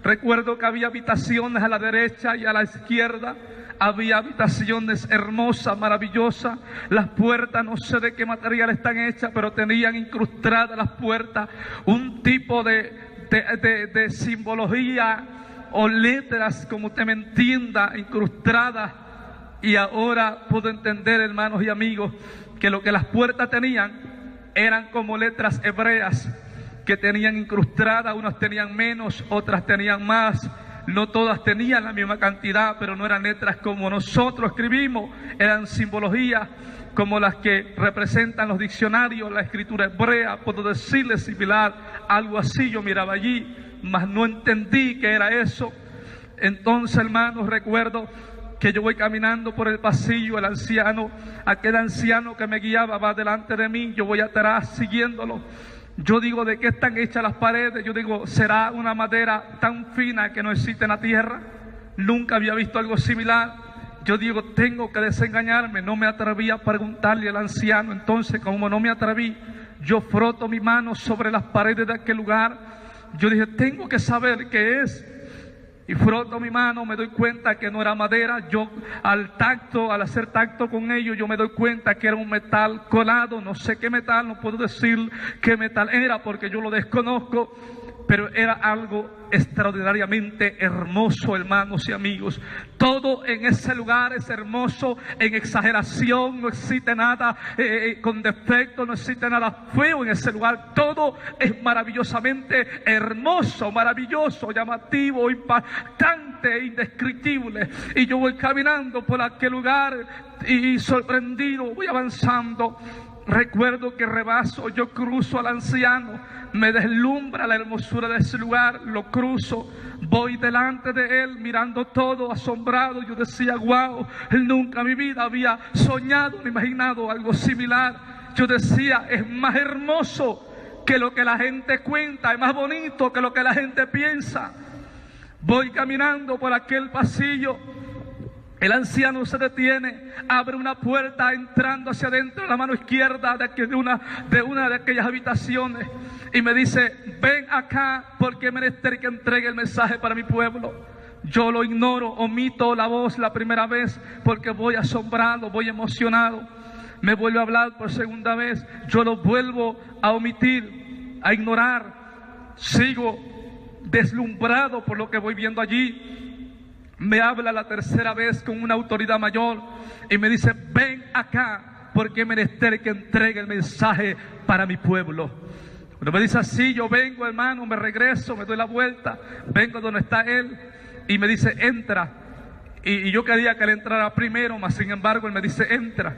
Recuerdo que había habitaciones a la derecha y a la izquierda. Había habitaciones hermosas, maravillosas. Las puertas, no sé de qué material están hechas, pero tenían incrustadas las puertas un tipo de simbología o letras, como usted me entienda, incrustadas. Y ahora puedo entender, hermanos y amigos, que lo que las puertas tenían eran como letras hebreas que tenían incrustadas. Unas tenían menos, otras tenían más. No todas tenían la misma cantidad, pero no eran letras como nosotros escribimos. Eran simbologías como las que representan los diccionarios, la escritura hebrea. Puedo decirle similar, algo así yo miraba allí, mas no entendí qué era eso. Entonces, hermanos, recuerdo que yo voy caminando por el pasillo, el anciano, aquel anciano que me guiaba va delante de mí, yo voy atrás siguiéndolo. Yo digo: ¿de qué están hechas las paredes? Yo digo: ¿será una madera tan fina que no existe en la tierra? Nunca había visto algo similar. Yo digo: tengo que desengañarme. No me atreví a preguntarle al anciano. Entonces, como no me atreví, yo froto mi mano sobre las paredes de aquel lugar. Yo dije: tengo que saber qué es. Y froto mi mano, me doy cuenta que no era madera. Yo al hacer tacto con ello, yo me doy cuenta que era un metal colado. No sé qué metal, no puedo decir qué metal era porque yo lo desconozco. Pero era algo extraordinariamente hermoso, hermanos y amigos. Todo en ese lugar es hermoso, en exageración, no existe nada con defecto, no existe nada feo en ese lugar. Todo es maravillosamente hermoso, maravilloso, llamativo, impactante, indescriptible. Y yo voy caminando por aquel lugar y sorprendido, voy avanzando. Recuerdo que rebaso, yo cruzo al anciano, me deslumbra la hermosura de ese lugar, lo cruzo, voy delante de él mirando todo asombrado. Yo decía: wow, nunca en mi vida había soñado ni imaginado algo similar. Yo decía: es más hermoso que lo que la gente cuenta, es más bonito que lo que la gente piensa. Voy caminando por aquel pasillo. El anciano se detiene, abre una puerta entrando hacia adentro, la mano izquierda de una de aquellas habitaciones, y me dice: ven acá porque es menester que entregue el mensaje para mi pueblo. Yo lo ignoro, omito la voz la primera vez porque voy asombrado, voy emocionado. Me vuelve a hablar por segunda vez, yo lo vuelvo a omitir, a ignorar. Sigo deslumbrado por lo que voy viendo allí. Me habla la tercera vez con una autoridad mayor y me dice: ven acá porque es menester que entregue el mensaje para mi pueblo. Cuando me dice así, yo vengo, hermano, me regreso, me doy la vuelta, vengo donde está él y me dice: entra. y yo quería que él entrara primero, mas sin embargo él me dice, entra.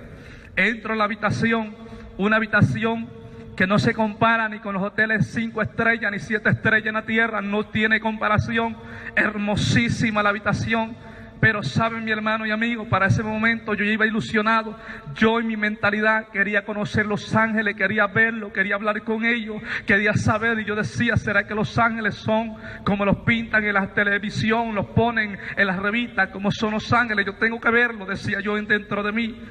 Entro a la habitación, una habitación que no se compara ni con los hoteles 5 estrellas ni 7 estrellas en la tierra, no tiene comparación, hermosísima la habitación. Pero saben, mi hermano y amigo, para ese momento yo iba ilusionado. Yo en mi mentalidad quería conocer los ángeles, quería verlos, quería hablar con ellos, quería saber. Y yo decía, ¿será que los ángeles son como los pintan en la televisión, los ponen en las revistas, como son los ángeles? Yo tengo que verlo, decía yo dentro de mí.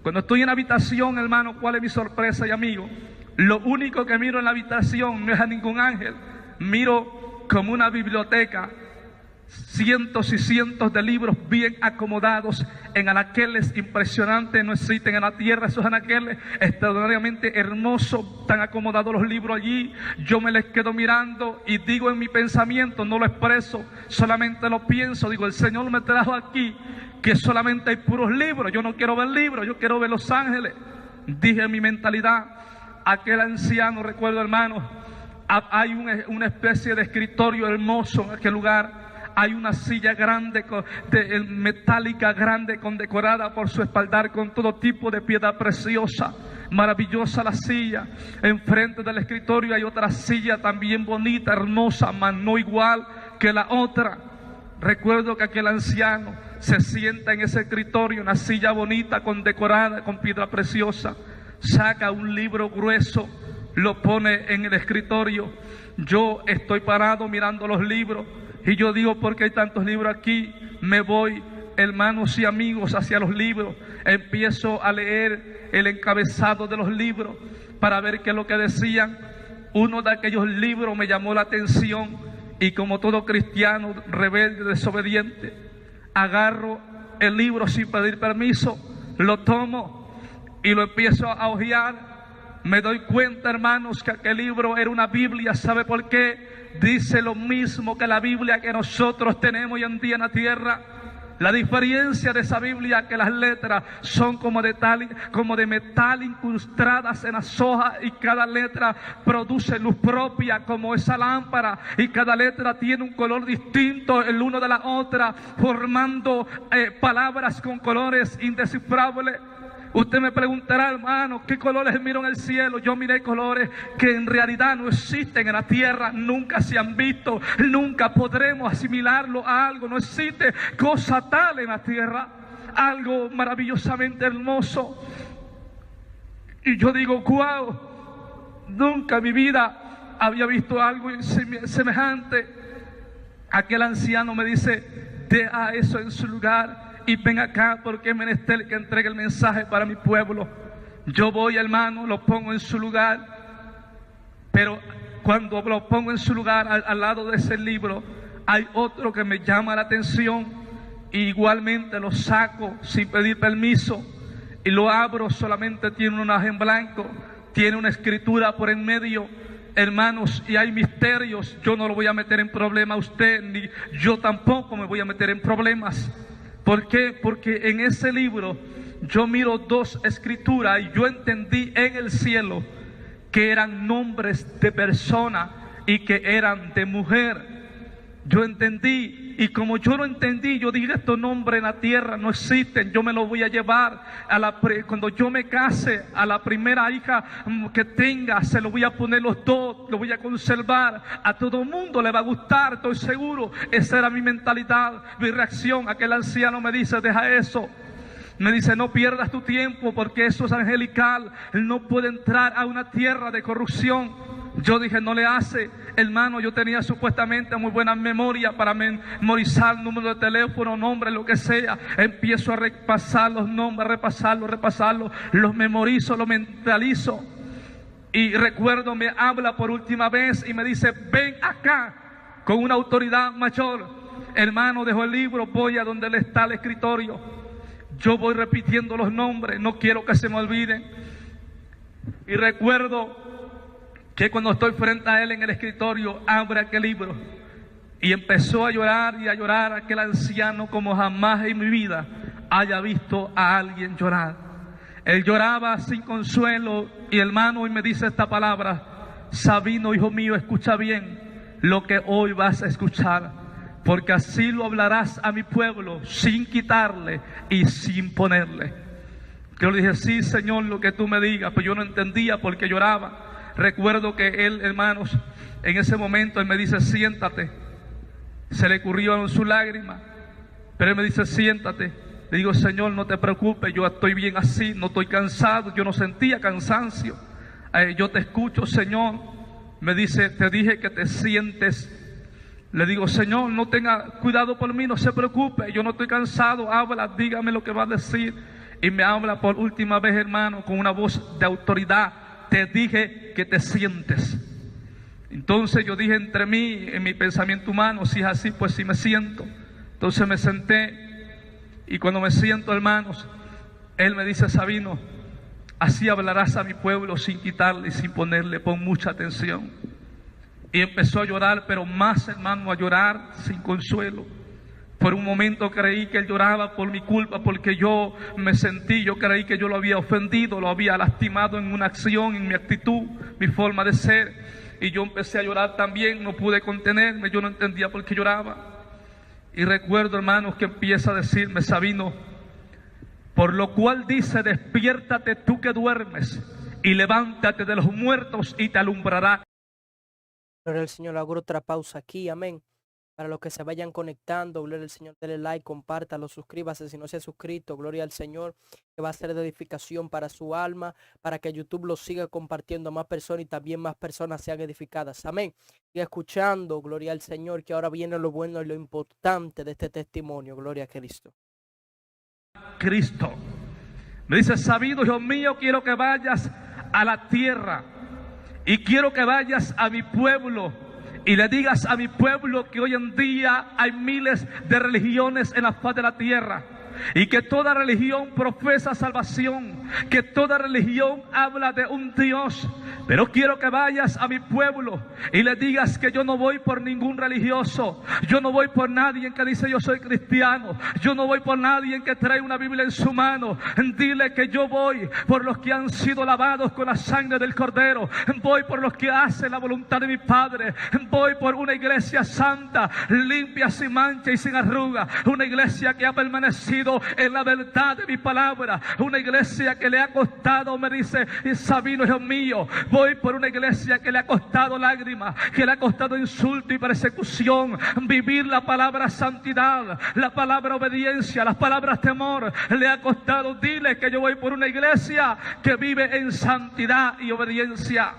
Cuando estoy en la habitación, hermano, ¿cuál es mi sorpresa y amigo? Lo único que miro en la habitación no es a ningún ángel. Miro como una biblioteca, cientos y cientos de libros bien acomodados en anaqueles impresionantes, no existen en la tierra esos anaqueles, extraordinariamente hermosos, tan acomodados los libros allí. Yo me les quedo mirando y digo en mi pensamiento, no lo expreso, solamente lo pienso, digo, el Señor me trajo aquí, que solamente hay puros libros, yo no quiero ver libros, yo quiero ver los ángeles. Dije en mi mentalidad, aquel anciano, recuerdo, hermano, hay una especie de escritorio hermoso en aquel lugar. Hay una silla grande, metálica grande, condecorada por su espaldar con todo tipo de piedra preciosa. Maravillosa la silla. Enfrente del escritorio hay otra silla también bonita, hermosa, mas no igual que la otra. Recuerdo que aquel anciano se sienta en ese escritorio, una silla bonita, condecorada con piedra preciosa. Saca un libro grueso, lo pone en el escritorio. Yo estoy parado mirando los libros. Y yo digo, ¿por qué hay tantos libros aquí? Me voy, hermanos y amigos, hacia los libros. Empiezo a leer el encabezado de los libros para ver qué es lo que decían. Uno de aquellos libros me llamó la atención y como todo cristiano rebelde, desobediente, agarro el libro sin pedir permiso, lo tomo y lo empiezo a hojear. Me doy cuenta, hermanos, que aquel libro era una Biblia. ¿Sabe por qué? Dice lo mismo que la Biblia que nosotros tenemos hoy en día en la tierra. La diferencia de esa Biblia es que las letras son como de metal incrustadas en las hojas, y cada letra produce luz propia como esa lámpara, y cada letra tiene un color distinto el uno de la otra, formando palabras con colores indescifrables. Usted me preguntará, hermano, ¿qué colores miro en el cielo? Yo miré colores que en realidad no existen en la tierra, nunca se han visto, nunca podremos asimilarlo a algo. No existe cosa tal en la tierra, algo maravillosamente hermoso. Y yo digo, wow, nunca en mi vida había visto algo semejante. Aquel anciano me dice, deja eso en su lugar y ven acá, porque es menester que entregue el mensaje para mi pueblo. Yo voy, hermano, lo pongo en su lugar. Pero cuando lo pongo en su lugar, al lado de ese libro, hay otro que me llama la atención. Y igualmente lo saco sin pedir permiso y lo abro. Solamente tiene una hoja en blanco, tiene una escritura por en medio, hermanos, y hay misterios. Yo no lo voy a meter en problemas a usted, ni yo tampoco me voy a meter en problemas. ¿Por qué? Porque en ese libro yo miro dos escrituras y yo entendí en el cielo que eran nombres de persona y que eran de mujer. Yo entendí, y como yo lo entendí, yo dije, estos nombres en la tierra no existen, yo me los voy a llevar cuando yo me case, a la primera hija que tenga, se lo voy a poner los dos, lo voy a conservar, a todo mundo le va a gustar, estoy seguro. Esa era mi mentalidad, mi reacción. Aquel anciano me dice, deja eso. Me dice, no pierdas tu tiempo, porque eso es angelical, él no puede entrar a una tierra de corrupción. Yo dije, no le hace. Hermano, yo tenía supuestamente muy buena memoria para memorizar número de teléfono, nombre, lo que sea. Empiezo a repasar los nombres, repasarlos, los memorizo, los mentalizo. Y recuerdo, me habla por última vez y me dice, ven acá, con una autoridad mayor. Hermano, dejo el libro, voy a donde está el escritorio. Yo voy repitiendo los nombres, no quiero que se me olviden. Y recuerdo que cuando estoy frente a él en el escritorio, abre aquel libro y empezó a llorar y a llorar aquel anciano como jamás en mi vida haya visto a alguien llorar. Él lloraba sin consuelo, y hermano, hoy me dice esta palabra: Sabino, hijo mío, escucha bien lo que hoy vas a escuchar. porque así lo hablarás a mi pueblo, sin quitarle y sin ponerle. Yo le dije, sí, Señor, lo que tú me digas, pero yo no entendía porque lloraba. Recuerdo que él, hermanos, en ese momento él me dice, siéntate. Se le ocurrió su lágrima, pero él me dice, siéntate. Le digo, Señor, no te preocupes, yo estoy bien así, no estoy cansado, yo no sentía cansancio. Yo te escucho, Señor. Me dice, te dije que te sientes. Le digo, Señor, no tenga cuidado por mí, no se preocupe, yo no estoy cansado, habla, dígame lo que va a decir. Y me habla por última vez, hermano, con una voz de autoridad, te dije que te sientes. Entonces yo dije entre mí, en mi pensamiento humano, si es así, pues sí me siento. Entonces me senté, y cuando me siento, hermanos, él me dice, Sabino, así hablarás a mi pueblo sin quitarle y sin ponerle, pon mucha atención. Y empezó a llorar, pero más, hermano, a llorar sin consuelo. Por un momento creí que él lloraba por mi culpa, porque yo creí que yo lo había ofendido, lo había lastimado en una acción, en mi actitud, mi forma de ser. Y yo empecé a llorar también, no pude contenerme, yo no entendía por qué lloraba. Y recuerdo, hermanos, que empieza a decirme, Sabino, por lo cual dice, despiértate tú que duermes, y levántate de los muertos y te alumbrará. Gloria al Señor, hago otra pausa aquí, amén. Para los que se vayan conectando, gloria al Señor, denle like, compártalo, suscríbase si no se ha suscrito, gloria al Señor, que va a ser de edificación para su alma, para que YouTube lo siga compartiendo a más personas y también más personas sean edificadas, amén. Y escuchando, gloria al Señor, que ahora viene lo bueno y lo importante de este testimonio, gloria a Cristo. Cristo, me dice, Sabino, hijo mío, quiero que vayas a la tierra y quiero que vayas a mi pueblo y le digas a mi pueblo que hoy en día hay miles de religiones en la faz de la tierra, y que toda religión profesa salvación, que toda religión habla de un Dios. Pero quiero que vayas a mi pueblo y le digas que yo no voy por ningún religioso, yo no voy por nadie que dice yo soy cristiano, yo no voy por nadie que trae una Biblia en su mano. Dile que yo voy por los que han sido lavados con la sangre del Cordero, voy por los que hacen la voluntad de mi Padre, voy por una iglesia santa, limpia, sin mancha y sin arruga, una iglesia que ha permanecido en la verdad de mi palabra, una iglesia que le ha costado, me dice Sabino, hijo mío, voy por una iglesia que le ha costado lágrimas, que le ha costado insulto y persecución, vivir la palabra santidad, la palabra obediencia, las palabras temor, le ha costado. Dile que yo voy por una iglesia que vive en santidad y obediencia.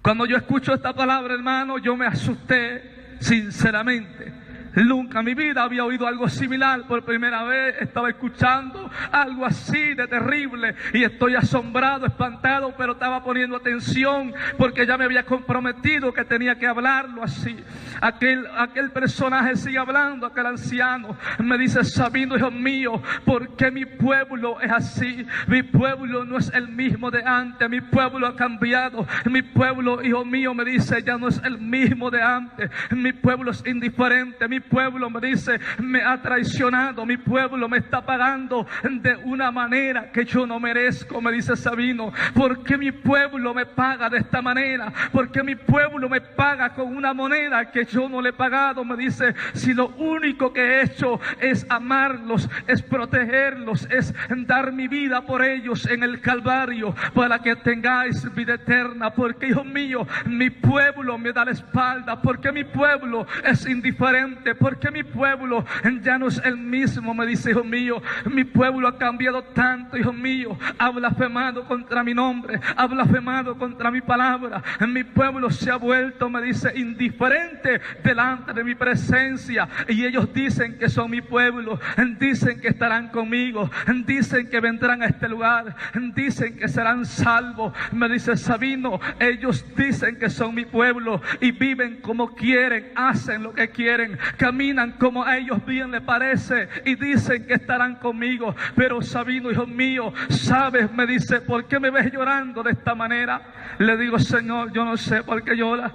Cuando yo escucho esta palabra, hermano, yo me asusté, sinceramente. Nunca en mi vida había oído algo similar. Por primera vez estaba escuchando algo así de terrible y estoy asombrado, espantado, pero estaba poniendo atención porque ya me había comprometido que tenía que hablarlo así. Aquel personaje sigue hablando, aquel anciano me dice, Sabino, hijo mío, ¿por qué mi pueblo es así? Mi pueblo no es el mismo de antes, mi pueblo ha cambiado, mi pueblo, hijo mío, me dice, ya no es el mismo de antes, mi pueblo es indiferente, mi pueblo, me dice, me ha traicionado, mi pueblo me está pagando de una manera que yo no merezco. Me dice Sabino, ¿por qué mi pueblo me paga de esta manera? ¿Por qué mi pueblo me paga con una moneda que yo no le he pagado? Me dice, si lo único que he hecho es amarlos, es protegerlos, es dar mi vida por ellos en el Calvario para que tengáis vida eterna. Porque, hijo mío, mi pueblo me da la espalda, porque mi pueblo es indiferente, porque mi pueblo ya no es el mismo. Me dice, hijo mío, mi pueblo ha cambiado tanto, hijo mío, ha blasfemado contra mi nombre, ha blasfemado contra mi palabra. Mi pueblo se ha vuelto, me dice, indiferente delante de mi presencia, y ellos dicen que son mi pueblo, dicen que estarán conmigo, dicen que vendrán a este lugar, dicen que serán salvos. Me dice Sabino, ellos dicen que son mi pueblo y viven como quieren, hacen lo que quieren, caminan como a ellos bien les parece y dicen que estarán conmigo. Pero Sabino, hijo mío, sabes, me dice, ¿por qué me ves llorando de esta manera? Le digo, Señor, yo no sé por qué lloras.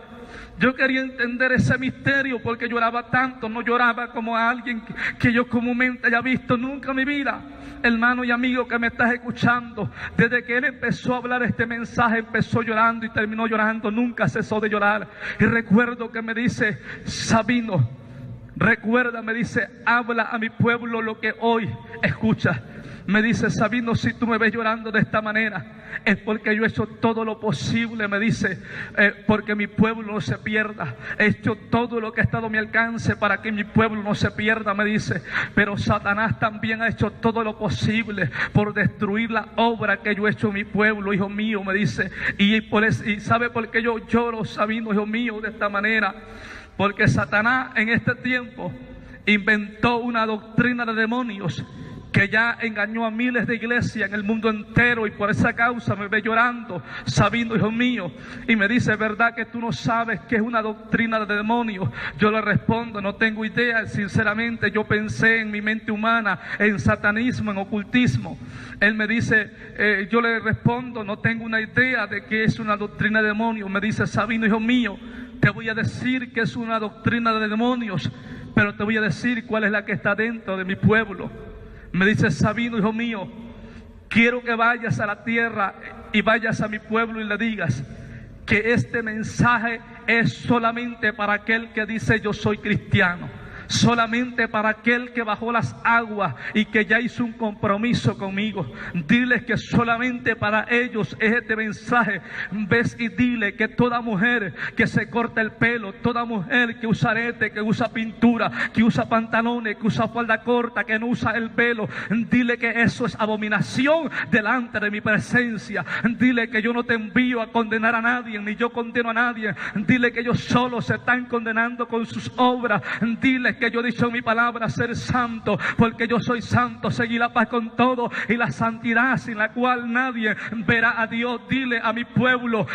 Yo quería entender ese misterio porque lloraba tanto, no lloraba como a alguien que yo comúnmente haya visto nunca en mi vida. Hermano y amigo que me estás escuchando, desde que él empezó a hablar este mensaje, empezó llorando y terminó llorando, nunca cesó de llorar. Y recuerdo que me dice: Sabino, recuerda, me dice, habla a mi pueblo lo que hoy escuchas. Me dice: Sabino, si tú me ves llorando de esta manera, es porque yo he hecho todo lo posible, me dice, porque mi pueblo no se pierda. He hecho todo lo que ha estado a mi alcance para que mi pueblo no se pierda, me dice. Pero Satanás también ha hecho todo lo posible por destruir la obra que yo he hecho en mi pueblo, hijo mío, me dice. Y ¿sabe por qué yo lloro, Sabino, hijo mío, de esta manera? Porque Satanás en este tiempo inventó una doctrina de demonios que ya engañó a miles de iglesias en el mundo entero, y por esa causa me ve llorando, Sabino, hijo mío, y me dice: ¿verdad que tú no sabes qué es una doctrina de demonios? Yo le respondo: no tengo idea, sinceramente. Yo pensé en mi mente humana en satanismo, en ocultismo. Él me dice, yo le respondo: no tengo una idea de qué es una doctrina de demonios. Me dice: Sabino, hijo mío, te voy a decir que es una doctrina de demonios, pero te voy a decir cuál es la que está dentro de mi pueblo. Me dice: Sabino, hijo mío, quiero que vayas a la tierra y vayas a mi pueblo y le digas que este mensaje es solamente para aquel que dice: yo soy cristiano. Solamente para aquel que bajó las aguas y que ya hizo un compromiso conmigo. Diles que solamente para ellos es este mensaje. Ves y dile que toda mujer que se corta el pelo, toda mujer que usa arete, que usa pintura, que usa pantalones, que usa falda corta, que no usa el velo, dile que eso es abominación delante de mi presencia. Dile que yo no te envío a condenar a nadie, ni yo condeno a nadie. Dile que ellos solo se están condenando con sus obras. Dile que yo he dicho en mi palabra ser santo, porque yo soy santo. Seguí la paz con todo y la santidad sin la cual nadie verá a Dios. Dile a mi pueblo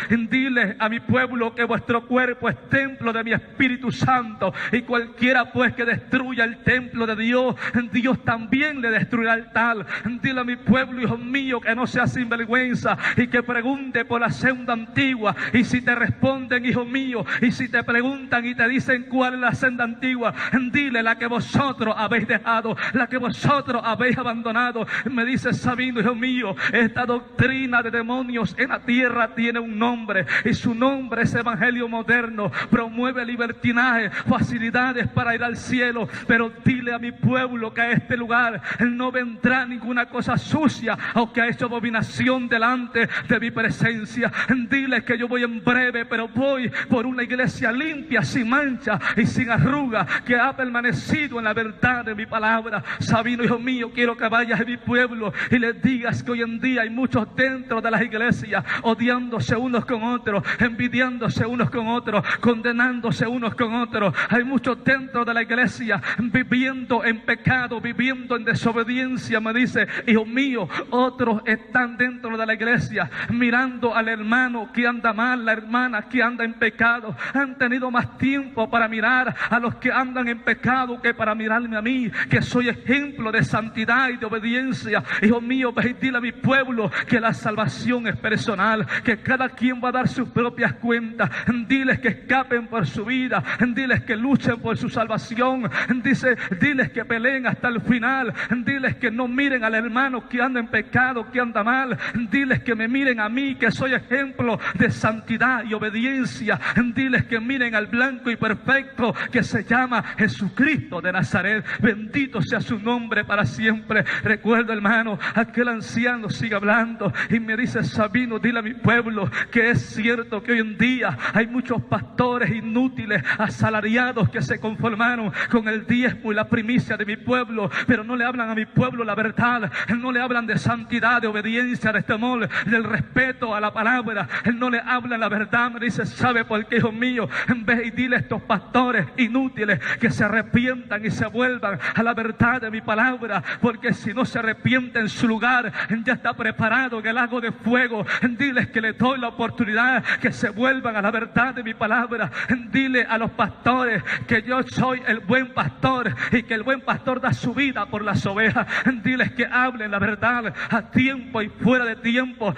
que vuestro cuerpo es templo de mi Espíritu Santo, y cualquiera pues que destruya el templo de Dios, Dios también le destruirá el tal. Dile a mi pueblo, hijo mío, que no sea sinvergüenza y que pregunte por la senda antigua, y si te responden, hijo mío, y si te preguntan y te dicen cuál es la senda antigua, dile: la que vosotros habéis dejado, la que vosotros habéis abandonado. Me dice: Sabino, hijo mío, esta doctrina de demonios en la tierra tiene un nombre, y su nombre es evangelio moderno. Promueve libertinaje, facilidades para ir al cielo. Pero dile a mi pueblo que a este lugar no vendrá ninguna cosa sucia o que ha hecho abominación delante de mi presencia. Dile que yo voy en breve, pero voy por una iglesia limpia, sin mancha y sin arruga, que ha permanecido en la verdad de mi palabra. Sabino, hijo mío, quiero que vayas a mi pueblo y les digas que hoy en día hay muchos dentro de las iglesias odiándose unos con otros, envidiándose unos con otros, condenándose unos con otros. Hay muchos dentro de la iglesia viviendo en pecado, viviendo en desobediencia. Me dice: hijo mío, otros están dentro de la iglesia mirando al hermano que anda mal, la hermana que anda en pecado. Han tenido más tiempo para mirar a los que andan en pecado que para mirarme a mí, que soy ejemplo de santidad y de obediencia. Hijo mío, ve y dile a mi pueblo que la salvación es personal, que cada quien va a dar sus propias cuentas. Diles que escapen por su vida, diles que luchen por su salvación. Diles que peleen hasta el final. Diles que no miren al hermano que anda en pecado, que anda mal. Diles que me miren a mí, que soy ejemplo de santidad y obediencia. Diles que miren al blanco y perfecto que se llama Jesucristo de Nazaret. Bendito sea su nombre para siempre. Recuerdo, hermano, aquel anciano sigue hablando y me dice: Sabino, dile a mi pueblo que es cierto que hoy en día hay muchos pastores inútiles, asalariados, que se conformaron con el diezmo y la primicia de mi pueblo, pero no le hablan a mi pueblo la verdad. No le hablan de santidad, de obediencia, de temor, del respeto a la palabra. No le hablan la verdad. Me dice: ¿sabe por qué, hijo mío? Ve y dile a estos pastores inútiles que se arrepientan y se vuelvan a la verdad de mi palabra, porque si no se arrepienten, su lugar ya está preparado en el lago de fuego. Diles que les doy la oportunidad que se vuelvan a la verdad de mi palabra. Dile a los pastores que yo soy el buen pastor y que el buen pastor da su vida por las ovejas. Diles que hablen la verdad a tiempo y fuera de tiempo.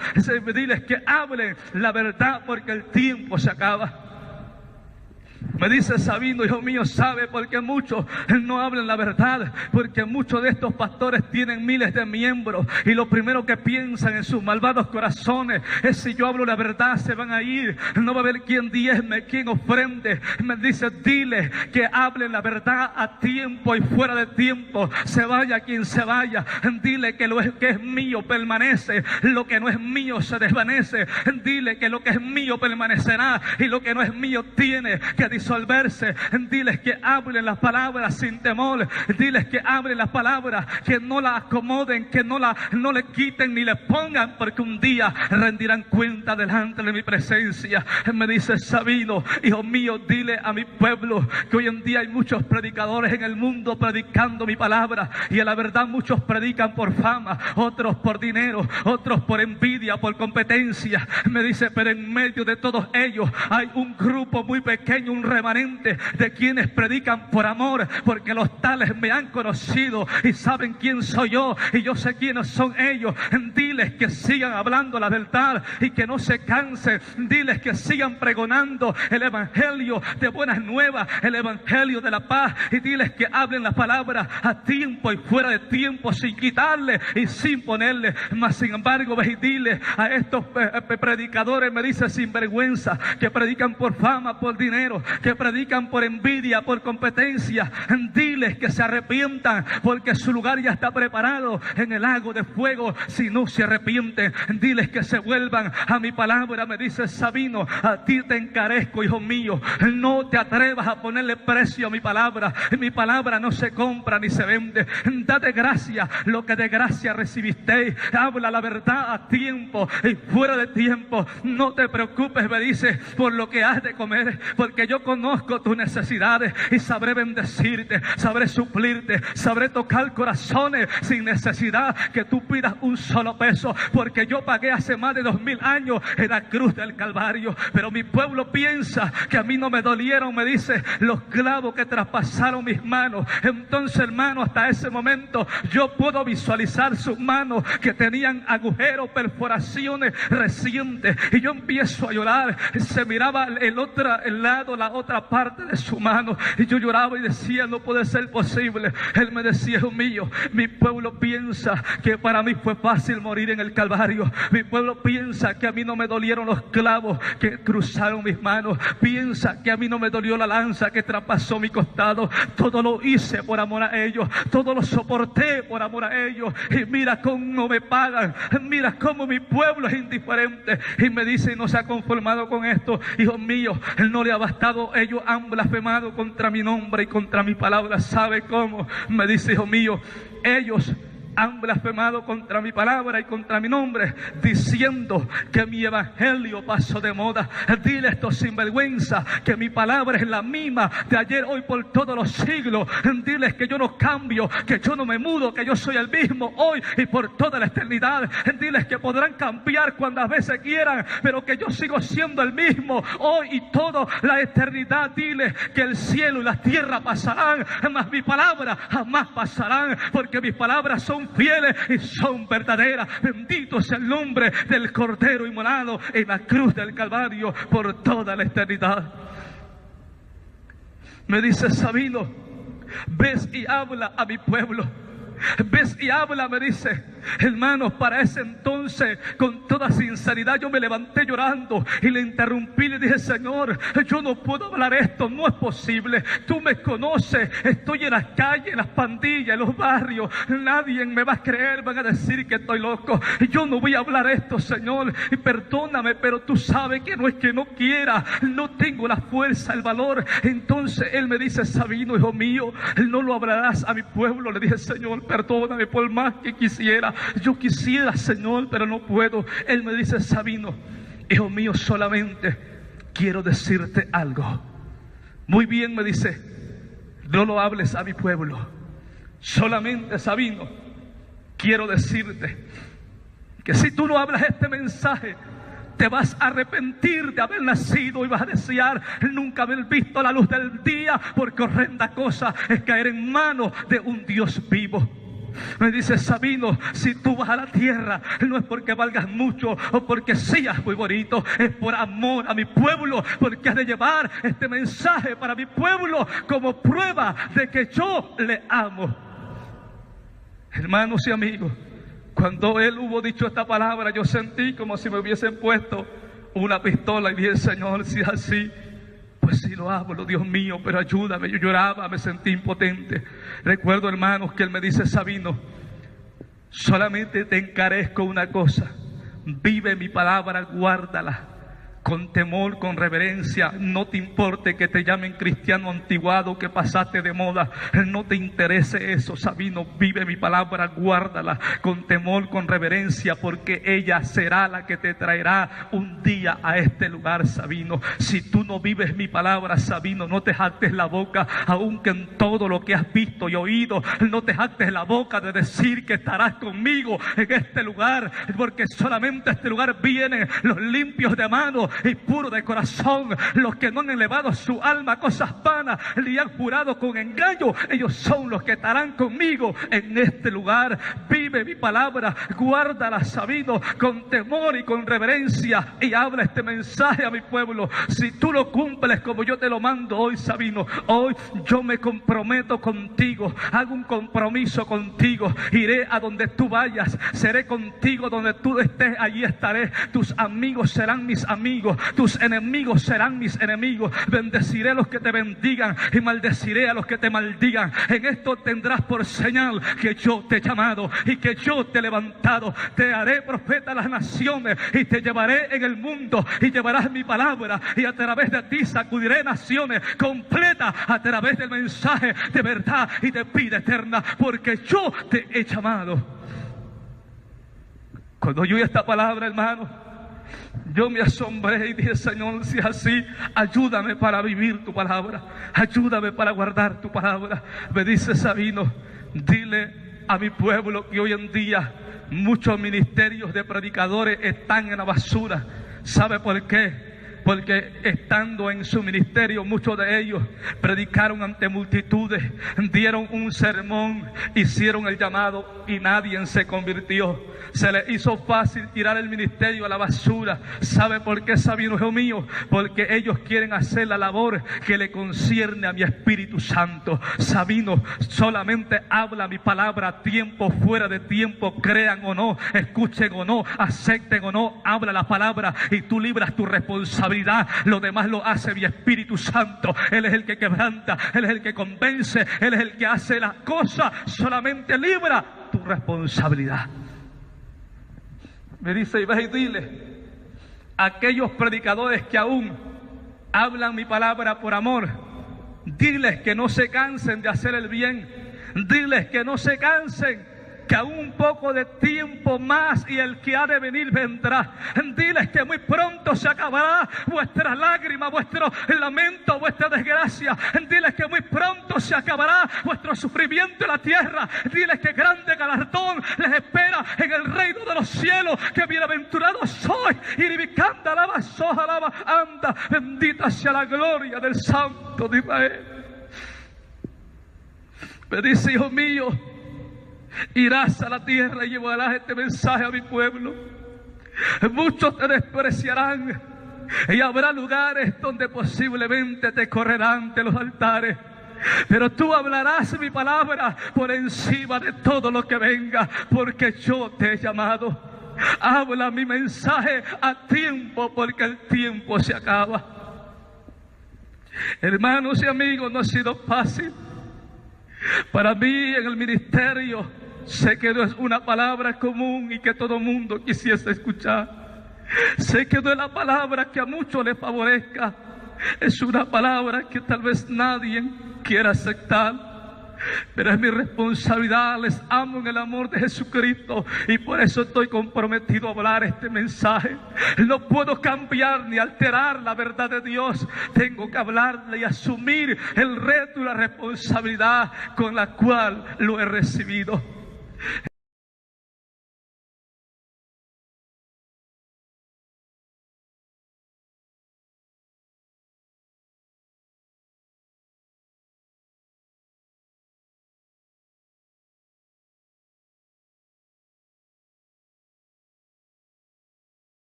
Diles que hablen la verdad porque el tiempo se acaba. Me dice Sabino, hijo mío, sabe porque muchos no hablan la verdad, porque muchos de estos pastores tienen miles de miembros y lo primero que piensan en sus malvados corazones es: si yo hablo la verdad se van a ir, no va a haber quien diezme, quien ofrende. Me dice: dile que hablen la verdad a tiempo y fuera de tiempo, se vaya quien se vaya. Dile que lo que es mío permanece, lo que no es mío se desvanece. Dile que lo que es mío permanecerá y lo que no es mío tiene que disolverse. Diles que hablen las palabras sin temor. Diles que hablen las palabras, que no la acomoden, que no le quiten ni le pongan, porque un día rendirán cuenta delante de mi presencia. Me dice Sabino, hijo mío, dile a mi pueblo que hoy en día hay muchos predicadores en el mundo predicando mi palabra, y a la verdad muchos predican por fama, otros por dinero, otros por envidia, por competencia. Me dice, pero en medio de todos ellos hay un grupo muy pequeño, un remanente de quienes predican por amor, porque los tales me han conocido y saben quién soy yo y yo sé quiénes son ellos. Diles que sigan hablando la verdad y que no se cansen. Diles que sigan pregonando el evangelio de buenas nuevas, el evangelio de la paz, y diles que hablen la palabra a tiempo y fuera de tiempo, sin quitarle y sin ponerle. Mas sin embargo, ve y dile a estos predicadores, me dice, sin vergüenza, que predican por fama, por dinero, que predican por envidia, por competencia, diles que se arrepientan, porque su lugar ya está preparado en el lago de fuego si no se arrepienten. Diles que se vuelvan a mi palabra. Me dice Sabino, a ti te encarezco, hijo mío, no te atrevas a ponerle precio a mi palabra. Mi palabra no se compra ni se vende. Da de gracia lo que de gracia recibisteis. Habla la verdad a tiempo y fuera de tiempo. No te preocupes, me dice, por lo que has de comer, porque yo conozco tus necesidades y sabré bendecirte, sabré suplirte, sabré tocar corazones sin necesidad que tú pidas un solo peso, porque yo pagué hace más de 2000 años en la cruz del Calvario. Pero mi pueblo piensa que a mí no me dolieron, me dice, los clavos que traspasaron mis manos. Entonces, hermano, hasta ese momento yo puedo visualizar sus manos que tenían agujeros, perforaciones recientes, y yo empiezo a llorar. Se miraba el lado, la otra parte de su mano, y yo lloraba y decía, no puede ser posible. Él me decía, hijo mío, mi pueblo piensa que para mí fue fácil morir en el Calvario. Mi pueblo piensa que a mí no me dolieron los clavos que cruzaron mis manos. Piensa que a mí no me dolió la lanza que traspasó mi costado. Todo lo hice por amor a ellos, todo lo soporté por amor a ellos, y mira cómo no me pagan, mira cómo mi pueblo es indiferente. Y me dice, y no se ha conformado con esto, hijo mío, no le ha bastado, ellos han blasfemado contra mi nombre y contra mi palabra. ¿Sabe cómo? Me dice, hijo mío, ellos han blasfemado contra mi palabra y contra mi nombre, diciendo que mi evangelio pasó de moda. Dile a estos sinvergüenza que mi palabra es la misma de ayer, hoy, por todos los siglos. Diles que yo no cambio, que yo no me mudo, que yo soy el mismo hoy y por toda la eternidad. Diles que podrán cambiar cuantas veces quieran, pero que yo sigo siendo el mismo hoy y toda la eternidad. Diles que el cielo y la tierra pasarán, mas mi palabra jamás pasarán, porque mis palabras son fieles y son verdaderas. Bendito es el nombre del Cordero inmolado en la cruz del Calvario por toda la eternidad. Me dice Sabino, ves y habla a mi pueblo. Ves y habla, me dice. Hermanos, para ese entonces, con toda sinceridad, yo me levanté llorando y le interrumpí. Le dije, Señor, yo no puedo hablar esto, no es posible. Tú me conoces, estoy en las calles, en las pandillas, en los barrios. Nadie me va a creer, van a decir que estoy loco. Yo no voy a hablar esto, Señor, y perdóname, pero tú sabes que no es que no quiera, no tengo la fuerza, el valor. Entonces él me dice, Sabino, hijo mío, no lo hablarás a mi pueblo. Le dije, Señor, perdóname, por más que quisiera. Yo quisiera, Señor, pero no puedo. Él me dice, Sabino, hijo mío, solamente quiero decirte algo. Muy bien, me dice, no lo hables a mi pueblo. Solamente, Sabino, quiero decirte que si tú no hablas este mensaje, te vas a arrepentir de haber nacido y vas a desear nunca haber visto la luz del día, porque horrenda cosa es caer en manos de un Dios vivo. Me dice: Sabino, si tú vas a la tierra, no es porque valgas mucho o porque seas muy bonito, es por amor a mi pueblo, porque has de llevar este mensaje para mi pueblo como prueba de que yo le amo. Hermanos y amigos, cuando él hubo dicho esta palabra, yo sentí como si me hubiesen puesto una pistola y dije: Señor, si es así, pues sí lo hablo, Dios mío, pero ayúdame. Yo lloraba, me sentí impotente. Recuerdo, hermanos, que él me dice: Sabino, solamente te encarezco una cosa: vive mi palabra, guárdala con temor, con reverencia. No te importe que te llamen cristiano antiguado, que pasaste de moda, no te interese eso, Sabino. Vive mi palabra, guárdala con temor, con reverencia, porque ella será la que te traerá un día a este lugar, Sabino. Si tú no vives mi palabra, Sabino, no te jactes la boca, aunque en todo lo que has visto y oído, no te jactes la boca de decir que estarás conmigo en este lugar, porque solamente a este lugar vienen los limpios de mano y puro de corazón, los que no han elevado su alma a cosas vanas ni han jurado con engaño. Ellos son los que estarán conmigo en este lugar. Vive mi palabra, guárdala, Sabino, con temor y con reverencia, y habla este mensaje a mi pueblo. Si tú lo cumples como yo te lo mando hoy, Sabino, hoy yo me comprometo contigo, hago un compromiso contigo. Iré a donde tú vayas, seré contigo donde tú estés, allí estaré. Tus amigos serán mis amigos, tus enemigos serán mis enemigos. Bendeciré a los que te bendigan y maldeciré a los que te maldigan. En esto tendrás por señal que yo te he llamado y que yo te he levantado. Te haré profeta a las naciones y te llevaré en el mundo, y llevarás mi palabra, y a través de ti sacudiré naciones completas a través del mensaje de verdad y de vida eterna, porque yo te he llamado. Cuando yo oí esta palabra, hermano, yo me asombré y dije: Señor, si es así, ayúdame para vivir tu palabra, ayúdame para guardar tu palabra. Me dice: Sabino, dile a mi pueblo que hoy en día muchos ministerios de predicadores están en la basura. ¿Sabe por qué? Porque estando en su ministerio, muchos de ellos predicaron ante multitudes, dieron un sermón, hicieron el llamado y nadie se convirtió. Se les hizo fácil tirar el ministerio a la basura. ¿Sabe por qué, Sabino, hijo mío? Porque ellos quieren hacer la labor que le concierne a mi Espíritu Santo. Sabino, solamente habla mi palabra a tiempo, fuera de tiempo, crean o no, escuchen o no, acepten o no, habla la palabra y tú libras tu responsabilidad. Lo demás lo hace mi Espíritu Santo. Él es el que quebranta, Él es el que convence, Él es el que hace las cosas. Solamente libra tu responsabilidad. Me dice: y ve y dile a aquellos predicadores que aún hablan mi palabra por amor, diles que no se cansen de hacer el bien, diles que no se cansen, que aún un poco de tiempo más y el que ha de venir vendrá. Diles que muy pronto se acabará vuestra lágrima, vuestro lamento, vuestra desgracia. Diles que muy pronto se acabará vuestro sufrimiento en la tierra. Diles que grande galardón les espera en el reino de los cielos, que bienaventurados sois y ribicanda alaba, soja alaba, anda, bendita sea la gloria del Santo de Israel. Me dice: hijo mío, irás a la tierra y llevarás este mensaje a mi pueblo. Muchos te despreciarán y habrá lugares donde posiblemente te correrán de los altares, pero tú hablarás mi palabra por encima de todo lo que venga, porque yo te he llamado. Habla mi mensaje a tiempo, porque el tiempo se acaba. Hermanos y amigos, no ha sido fácil. Para mí en el ministerio sé que no es una palabra común y que todo mundo quisiese escuchar. Sé que no es la palabra que a muchos les favorezca. Es una palabra que tal vez nadie quiera aceptar. Pero es mi responsabilidad. Les amo en el amor de Jesucristo y por eso estoy comprometido a hablar este mensaje. No puedo cambiar ni alterar la verdad de Dios. Tengo que hablarle y asumir el reto y la responsabilidad con la cual lo he recibido.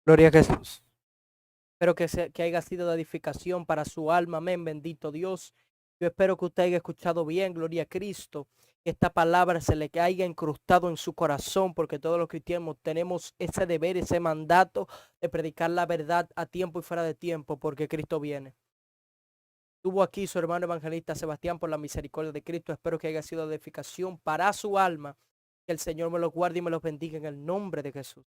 Gloria a Jesús. Espero que haya sido de edificación para su alma. Amén. Bendito Dios. Yo espero que usted haya escuchado bien. Gloria a Cristo. Que esta palabra se le haya incrustado en su corazón, porque todos los cristianos tenemos ese deber, ese mandato de predicar la verdad a tiempo y fuera de tiempo, porque Cristo viene. Estuvo aquí su hermano evangelista Sebastián por la misericordia de Cristo. Espero que haya sido de edificación para su alma. Que el Señor me los guarde y me los bendiga en el nombre de Jesús.